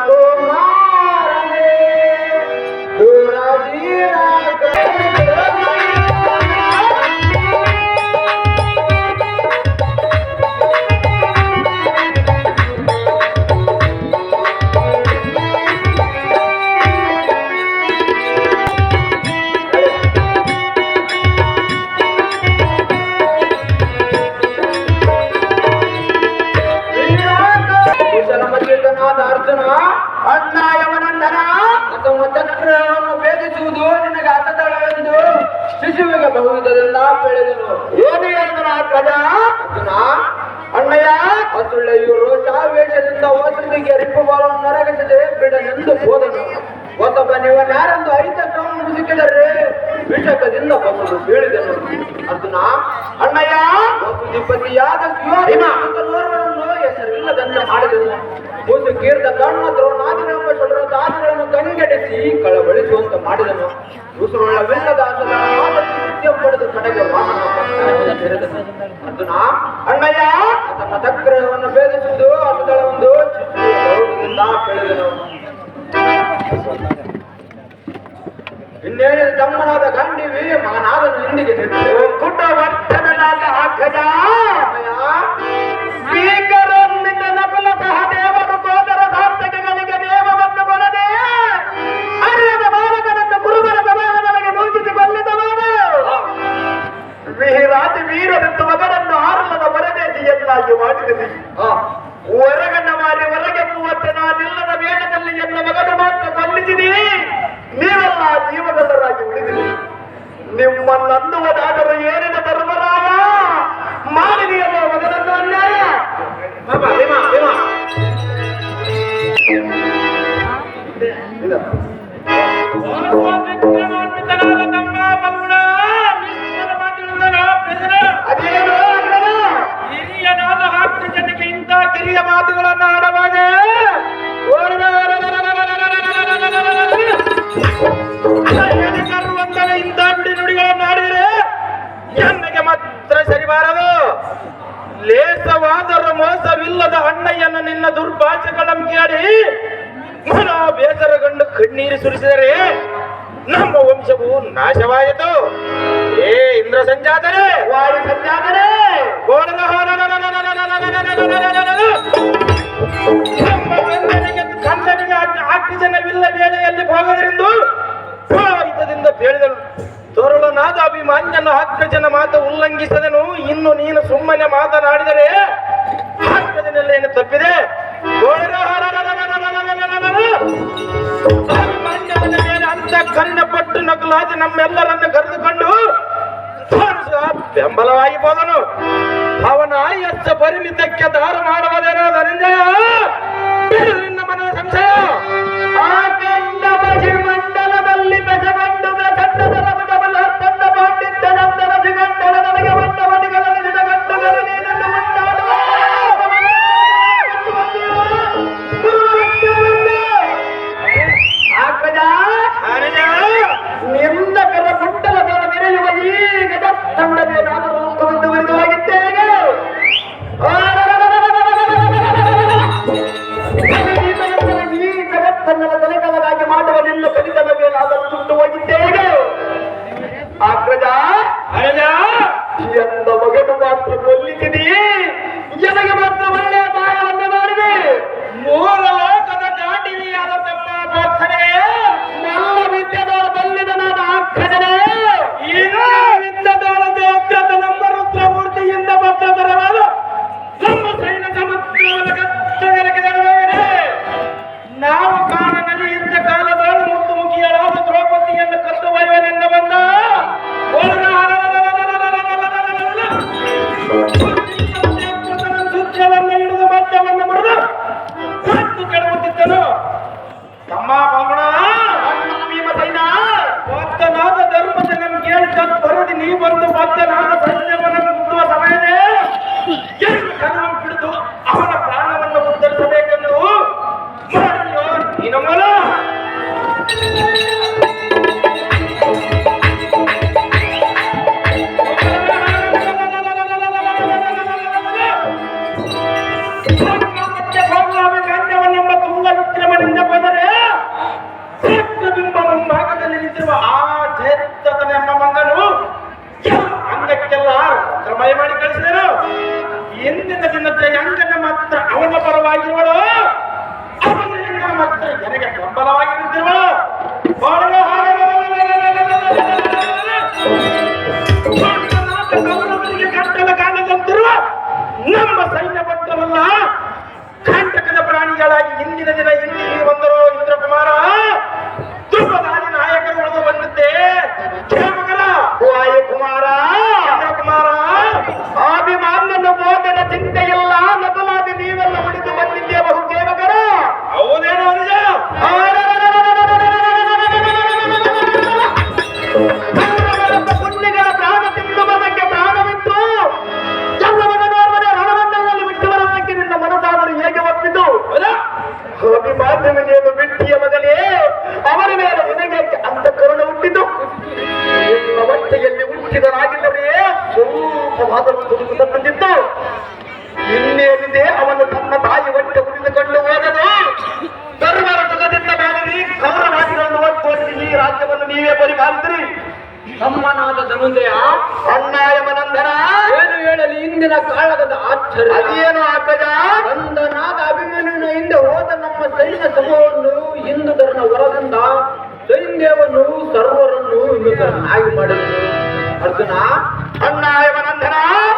ಕುಮಾರನೇ ಅರ್ಜುನ ಅಣ್ಣ ಯವನಂದನ ಅಥವಾ ಚಕ್ರವನ್ನು ಭೇದಿಸುವುದು ನಿನಗೆ ಅಸತಳೆಂದು ಶಿಶುವಿಗೆ ಬಹುವಿಧದಿಂದ ಬೆಳೆದನು. ಏನು ಹೇಳಿದನು ಪ್ರಜ? ಅರ್ಜುನ, ಅಣ್ಣಯ್ಯ ಅಸುಳ್ಳೆಯು ರೋಷಾವೇಶದಿಂದ ಓಸಲಿಗೆ ರಿಪ್ಪುಗಳನ್ನು ನರಗಿಸದೆ ಬಿಡನೆಂದು ಹೋದನು. ಒಬ್ಬ ನೀವನ್ಯಾರೆಂದು ಐತಕ್ಕವನ್ನು ಮುಸುಕಿದರೆ ವಿಷಕದಿಂದ ಬಸಲು ಬೀಳಿದನು. ಅರ್ಜುನ, ಅಣ್ಣಯ್ಯ ವಸುಧಿಪತಿಯಾದ ಶಿವನೋರ್ವರನ್ನು ಹೆಸರಿಲ್ಲದಂತೆ ಮಾಡಿದನು. ಮುಸುಕೀರ್ದ ಕಣ್ಣ ದ್ರೋಣಾದಿಗಳೆಂಬ ಷಡ್ರತಾದಿಗಳನ್ನು ಕಂಗೆಡಿಸಿ ಕಳವಳಿಸುವಂತೆ ಮಾಡಿದನು. ಉಸುರುಳ್ಳವಿಲ್ಲದ ವಿದ್ಯೆ ಪಡೆದು ಕಡೆಗೆ ವಾಹನ ಅರ್ಜುನ, ಅಣ್ಣಯ್ಯ ತನ್ನ ಚಕ್ರವನ್ನು ಭೇದಿಸುವುದು ಅಸುದಳವೊಂದು ಚಿತ್ರದಿಂದ ಬೆಳೆದನು. ಇನ್ನೇನು ತಮ್ಮನಾದ ಗಂಡಿವಿ ಮಗನಾದನು ಇಂದಿಗೆ ಕುಟ ವರ್ತನಾದ ಅಗ್ಗಜ ಸ್ಪೀಕರೊಂದಿನ ನಕಲ ಸಹ ದೇವರು ಸೋದರ ಸಾರ್ಥಕಗಳಿಗೆ ದೇವವನ್ನು ಕೊಡದೆ ಅರಿಯದ ಬಾಲಕನನ್ನು ಕುರುಬರ ಸಭೆಯನ್ನು ನನಗೆ ನೂಕಿಸಿಕೊಳ್ಳಿದವನು. ವೀರಾತಿ ವೀರನೆಂದು ಮಗನನ್ನು ಆರಲದ ಪರದೇಶಿಯನ್ನಾಗಿ ಮಾಡಿದೆ. ಹೊರಗಣ್ಣ ಮಾರಿ ಹೊರಗೆಂಬುವಂತೆ ನಾನಿಲ್ಲದ ವೇಗದಲ್ಲಿ ಎನ್ನ ಮಗನ ಮಾತ್ರ ಕೊಲ್ಲಿಸಿದಿ. ನೀವೆಲ್ಲ ಜೀವಗಲ್ಲರಾಗಿ ಉಳಿದಿರಿ. ನಿಮ್ಮನ್ನನ್ನುವುದಾದರೂ ಏನಿದೆ ಧರ್ಮರಾಯ? ಮಾಡಿದೆಯಲ್ಲ ಮಗನನ್ನು ಅನ್ಯಾಯ. ಅದೇನು ಹಿರಿಯನಾದ 10 ಜನಕ್ಕೆ ಇಂಥ ಕಿರಿಯ ಮಾತುಗಳನ್ನು ಆಡಬಾರದೆ. ಇಂಥ ಬಿಡಿ ನುಡಿಗಳನ್ನು ಆಡಿದರೆ ನನಗೆ ಮಾತ್ರ ಸರಿಬಾರದು. ಲೇಸವಾದರೂ ಮೋಸವಿಲ್ಲದ ಅಣ್ಣಯ್ಯನ ನಿನ್ನ ದುರ್ಭಾಷೆಗಳನ್ನು ಕೇಳಿ ಮನೋ ಬೇಸರಗೊಂಡು ಕಣ್ಣೀರು ಸುರಿಸಿದರೆ ನಮ್ಮ ವಂಶವು ನಾಶವಾಯಿತು. ಏ ಇಂದ್ರ ಸಂಜಾತರೆ, ವಾಯು ಸಂಜಾತರೆ, ಕಂದನಿಗೆ 8 ಜನವಿಲ್ಲ ವೇಳೆಯಲ್ಲಿ ಭಾಗದರೆಂದು ಪುರೋಹಿತದಿಂದ ಹೇಳಿದನು. ತೋರುಳನಾದ ಅಭಿಮಾನ್ಯನ 10 ಜನ ಮಾತು ಉಲ್ಲಂಘಿಸದನು. ಇನ್ನು ನೀನು ಸುಮ್ಮನೆ ಮಾತನಾಡಿದರೆ 10 ಜನಲ್ಲೇನು ತಪ್ಪಿದೆ? ಅಭಿಮಾನ್ಯನ ಮೇಲೆ ಅಂತ ಅಂತ ಕರಿನ ಪಟ್ಟು ನಕಲಾದಿ ನಮ್ಮೆಲ್ಲರನ್ನು ಕರೆದುಕೊಂಡು ಬೆಂಬಲವಾಗಿ ಹೋದನು. ಅವನ ಆಯಸ್ಸ ಪರಿಮಿತಕ್ಕೆ ದಾರ ಮಾಡುವುದೇನೋ ಧನಂಜಯ, ನಿನ್ನ ಮನದ ಸಂಶಯ. ಆ ಕಂಡ ಮಂಡಲದಲ್ಲಿ ಬೆಸಗೊಂಡು ಚಂದದ ಬಲ ತಂಡ ಮಾಡಿದ್ದ ನಂತರ ಸಿಗಂಡಲ ನನಗೆ ಬಂದ ಮನೆಗಳಲ್ಲಿ ನಿನಗಂಡುಗಳು ನೀನನ್ನು ಮುಂದಾಡುವ ನಿಂದಕರ ಕುಂಡಲದ ಮೆರೆಯುವ ಈಗ ತಂಡವೇನಾದರೂ ಮುಂದುವರಿದುವಾಗಿದ್ದೇನೆ. ಈ ಜಗತ್ತನ್ನ ತಲೆಕಾಲಾಗಿ ಮಾಡುವ ನಿನ್ನ ಕಲಿತನವೇನಾದರೂ ಸುಟ್ಟು ಹೋಗಿದ್ದೇನೆ. ಅಗ್ರಜ ಎಂದ ಮಗನು ಮಾತ್ರ ಕೊಲ್ಲಿಸಿದೆಯೇ, ನನಗೆ ಮಾತ್ರ ಒಳ್ಳೆಯ ಸಹಾಯವನ್ನು ಮಾಡಿದೆ. ಮೂಲ ಲೋಕದ ದಾಟಿನಿಯಾದ ತಮ್ಮ ಪ್ರಾರ್ಥನೆ ಎಲ್ಲ ವಿದ್ಯೆದವರ ಬಲ್ಲಿದನಾದ ಆಖ್ಯಜನೆ ಈಗ ವಿದ್ಯೆದವರ ದೇವತ್ಯದ ನಮ್ಮ ರುದ್ರಮೂರ್ತಿಯಿಂದ ಭದ್ರತರವಾದ ನಮ್ಮ ಸೈನ್ಯ ಸಮುದ್ರವನ್ನು ಗದ್ದಗಲಕಿದರೆ ನಾವು ಕಾಣ ನದಿಯಿಂದ ಕಾಲದಳು ಮುತ್ತು ಮುಖಿಯಳಾದ ದ್ರೌಪದಿಯನ್ನು ಕದ್ದು ಒಯ್ಯುವನೆಂದು ಬಂದ ಸೂಚ್ಯವನ್ನು ಹಿಡಿದು ಮಧ್ಯವನ್ನು ಮುರಿದು ಮತ್ತು ಕೆಡವುತ್ತಿದ್ದನು. ತಮ್ಮ ಪಲ್ಗುಣ ಭೀಮಸೈನ ಬದ್ಧನಾದ ಧರ್ಮಜನ ಕೇಳಿ ಬರದಿ ನೀ ಬಂದು ಬದ್ಧನಾದ ಸೈನ್ಯವನ್ನು ಮುಟ್ಟುವ ಸಮಯವೇ ಕರ್ಮ ಹಿಡಿದು ಅವನ ಪ್ರಾಣವನ್ನು ಉದ್ಧರಿಸಬೇಕೆಂದು ಮಾಡಿಯೋ ನೀನು ಮೂಲ. ಗಂಧವನ್ನೆಂಬ ತುಂಗ ವಿಕ್ರಮನಿಂದ ಬಂದರೆ ಬಿಂಬ ಮುಂಭಾಗದಲ್ಲಿ ನಿಂತಿರುವ ಆ ಜಯತನೆಂಬ ಮಂಗನು ಅಂಗಕ್ಕೆಲ್ಲ ಕ್ರಮಯ ಮಾಡಿ ಕಳಿಸಿದರು. ಎಂದಿನ ದಿನ ಜಯಾಂಗನ ಮಾತ್ರ ಅವನ ಪರವಾಗಿರುವಳು, ಅವನ ಮಾತ್ರ ನನಗೆ ಬೆಂಬಲವಾಗಿ ನಿಂತಿರುವಳು. ಕೌರವರಿಗೆ ಗಂಟಲ ಕಾಣದಂತಿರುವ ನಮ್ಮ ಸೈನ್ಯ ಭಕ್ತರಲ್ಲ ಕಂಟಕದ ಪ್ರಾಣಿಗಳಾಗಿ ಇಂದಿನ ದಿನ ಇಲ್ಲಿ ಬಂದರು. ಇಂದ್ರಕುಮಾರ ಧ್ರುಪದಾದಿ ನಾಯಕರು ಉಳಿದು ಬಂದಿದ್ದೆ ಮಗನ ವಾಯುಕುಮಾರ ಇಂದ್ರಕುಮಾರ ಅಭಿಮಾನನ್ನು ಬೋಧನ ಚಿಂತೆಯಿಲ್ಲ ನಕಲಾದಿ ನೀವೆಲ್ಲ ಉಳಿದು ಬಂದಿದ್ದೆ ಬಹು ಕೇಮಕರ. ಹೌದೇನೋ ನಿಜ. ಪುಣ್ಯಗಳ ಪ್ರಾಣ ತಿಂದು ಬದಕ್ಕೆ ಪ್ರಾಣವಿತ್ತು ಚಂದ್ರಮಗನೋರ್ವನೇ ರಣಮಂಡಲದಲ್ಲಿ ಬಿಟ್ಟು ಬರೋದಕ್ಕೆ ನಿನ್ನ ಮನಸ್ಸಾದರೂ ಹೇಗೆ ಒಪ್ಪಿತು? ಅಭಿಮಾನ್ಯವೇನು ಬಿಟ್ಟಿಯ ಮಗನೇ, ಅವರ ಮೇಲೆ ನಿನಗೆ ಅಂತ ಕರುಣ ಹುಟ್ಟಿತು. ನಿನ್ನ ಹೊಟ್ಟೆಯಲ್ಲಿ ಹುಟ್ಟಿದರಾಗಿದ್ದರೆ ಸ್ವಲ್ಪವಾದರೂ ತುಡುಕು ತಂದಿತ್ತು. ಇನ್ನೇನಿದೆ, ಅವನು ತನ್ನ ತಾಯಿ ಹೊಟ್ಟೆ ಉಳಿದುಕೊಂಡು ಹೋದನು. ಧರ್ಮರ ಸುಖದಿಂದ ಮೇಲೆ ಕೌರವಾದಿಗಳನ್ನು ಒಟ್ಟುವರಿಸಿ ಈ ರಾಜ್ಯವನ್ನು ನೀವೇ ಪರಿಪಾಲಿಸಿರಿ. ತಮ್ಮನಾದ ಧನುಂಜಯ ಅಣ್ಣಾಯಮನಂದನ ಏನು ಹೇಳಲಿ ಇಂದಿನ ಕಾಳಗದ ಆಶ್ಚರ್ಯ. ಅದೇನು ಅಗ್ಗಜ? ಅಂದನಾದ ಅಭಿಮನ್ಯುನ ಹಿಂದೆ ಹೋದ ನಮ್ಮ ಸೈನ್ಯ ಸಮೂಹವನ್ನು ಇಂದುಧರನ ವರದಿಂದ ಸೈನ್ಯವನ್ನು ಸರ್ವರನ್ನು ವಿಮುಖರನ್ನಾಗಿ ಮಾಡಿದನು. ಅರ್ಜುನ ಅಣ್ಣಾಯಮನಂದನ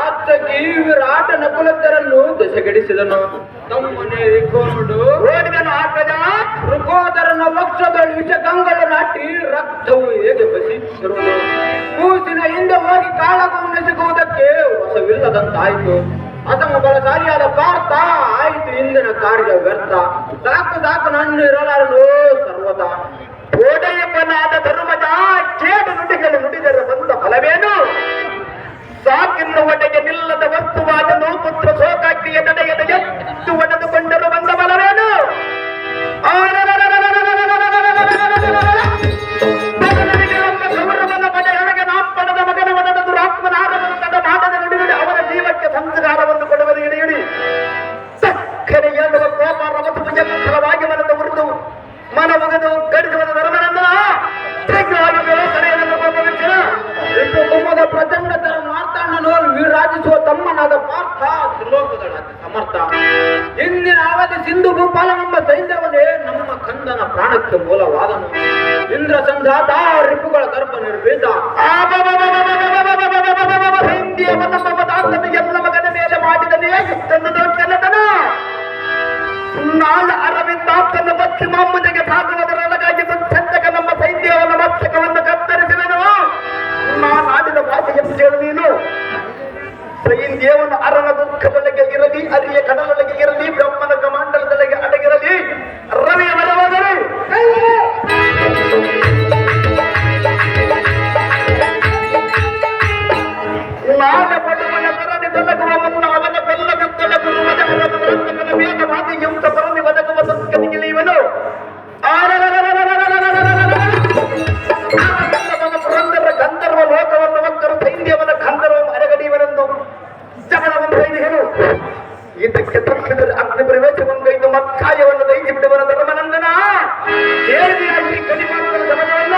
ಆತಗಿ ವಿರಾಟ ನಕುಲತರನ್ನು ದೆಸೆಗೆಡಿಸಿದನು. ತಮ್ಮನೇರಿಕೊಂಡು ಓಡಿದನು ಅಗ್ಗಜ. ಋಕೋದರನ ವಕ್ಷದಲ್ಲಿ ವಿಷಗಂಗಳ ನಾಟಿ ರಕ್ತವು ಹೇಗೆ ಬಸಿತಿರುವುದು. ಕೂಸಿನ ಹಿಂದೆ ಹೋಗಿ ಕಾಳಗವನ್ನು ಸಿಗುವುದಕ್ಕೆ ವಶವಿಲ್ಲದಂತಾಯಿತು. ಅತಮ ಬಲಶಾಲಿಯಾದ ಪಾರ್ಥ ಆಯಿತು ಇಂದಿನ ಕಾರ್ಯ ವ್ಯರ್ಥ. ಸಾಕು ಸಾಕು ನನ್ನ ಇರಲಾರನು ಸರ್ವದಾ. ಓಡೆಯಪ್ಪನಾದ ಧರ್ಮಜ ಕೇಡು ನುಡಿಗಳು ನುಡಿದರೆ ಬಂದ ಫಲವೇನು? ಸಾಕಿನ್ನು ಒಡೆಗೆ ನಿಲ್ಲದ ವಸ್ತುವಾದನು ಪುತ್ರ ಶೋಕಾಗ್ನಿಯ ತಡೆಯದ ಎತ್ತು ಒಡೆದುಕೊಂಡರು ಬಂದ ಬಲವೇನು? ಕೌರವನ ಪಡೆಯೊಳಗೆ ನಾಂಪಣದ ಮಗನ ಒಡೆದ ದುರಾತ್ಮನಾದವನ್ನು ತಡ ಮಾಡದ ನುಡಿಯುಡಿ ಅವರ ಜೀವಕ್ಕೆ ಸಂಸ್ಕಾರವನ್ನು ಕೊಡುವುದು ಹಿಡಿಯುಡಿ. ಸಕ್ಕರೆ ಹೇಳುವ ಕೋಪ ರಮತು ಭುಜಂಕರವಾಗಿ ಮನದ ಉರಿದು ಮನ ಮುಗಿದು ಗಡಿಸುವುದು ಧರ್ಮನಂದನ ಕುಮ್ಮದ ಪ್ರಚಂಡತರ ಮಾರ್ತಾಂಡನು ವಿರಾಜಿಸುವ ತಮ್ಮನಾದ ಪಾರ್ಥ ತ್ರಿಲೋಕದ ಸಮರ್ಥ. ಇಂದಿನ ಅವಧಿ ಸಿಂಧು ಭೂಪಾಲನೆಂಬ ಸೈನ್ಯವನ್ನೇ ನಮ್ಮ ಕಂದನ ಪ್ರಾಣಕ್ಕೆ ಮೂಲವಾದನು. ಇಂದ್ರ ಸಂಧಾತ ರಿಪುಗಳ ಗರ್ಭ ನಿರ್ಭೇದ ಎಲ್ಲ ಮಗನ ಮೇಲೆ ಮಾಡಿದನೇ ಇಷ್ಟೊಂದು ದೊಡ್ಡತನ. ನಾಳ ಅರವಿಂದಾತನ ಭಕ್ತಿ ಮಾಮೂಲಿಗೆ ಸಾಗುವುದರೊಳಗಾಗಿ ಚಂದಕ ನಮ್ಮ ಸೈನ್ಯವನ್ನು ದೇವನ ಅರಣ ದುಃಖದೊಳಗೆ ಇರಲಿ, ಅರಿಯ ಕಡಲೊಳಗೆ ಇರಲಿ, ಬ್ರಹ್ಮನ ಕಮಾಂಡಲದೊಳಗೆ ಅಡಗಿರಲಿ, ರವಿಯ ಬಲವಾದರೆ ನಾಡಪಡುವನ ಬರದಿ ತೊಲಗುವ ಮುನ್ನ ಅವನ ಬೆಲ್ಲದ ತೊಲಗುರುವದ ಅವನ ವೇದ ಮಾತಿಯುಕ್ತ ಬರದಿ ಒದಗುವ ದುಃಖನಿಗಿಳಿಯುವನು ಪುರಂದರ ಗಂಧರ್ವ ಲೋಕವನ್ನು ಒಕ್ಕರು ಸೈನ್ಯವನ ಗಂಧರ್ವ ಅರಗಡಿಯವರೆಂದು ಜಗಳವನ್ನು ಕೈದಿಗಳು. ಇದಕ್ಕೆ ತಕ್ಷಣದಲ್ಲಿ ಅಗ್ನಿ ಪ್ರವೇಶವೊಂದೈದು ಮತ್ಕಾಯವನ್ನು ದೈತಿ ಬಿಡುವನ ಧರ್ಮನಂದನ ಕೇಳಿಯಾಗಿ ಕಡಿಮಾತ್ರ ಸಮಯವನ್ನ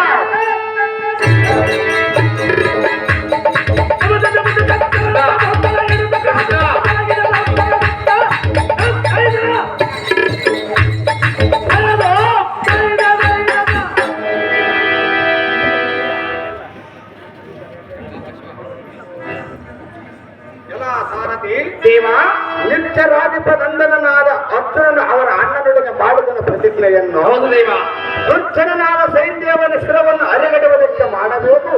ದೇವ ನಿತ್ಯರಾಧಿಪ ನಂದನನಾದ ಅರ್ಜುನನು ಅವರ ಅಣ್ಣನೊಳಗೆ ಮಾಡಿದನ ಪ್ರತಿಜ್ಞೆಯನ್ನು ದುರ್ಜನನಾದ ಸೈನ್ಯವನ ಶಿರವನ್ನು ಅರೆಗಡುವುದಕ್ಕೆ ಮಾಡಬೇಕು.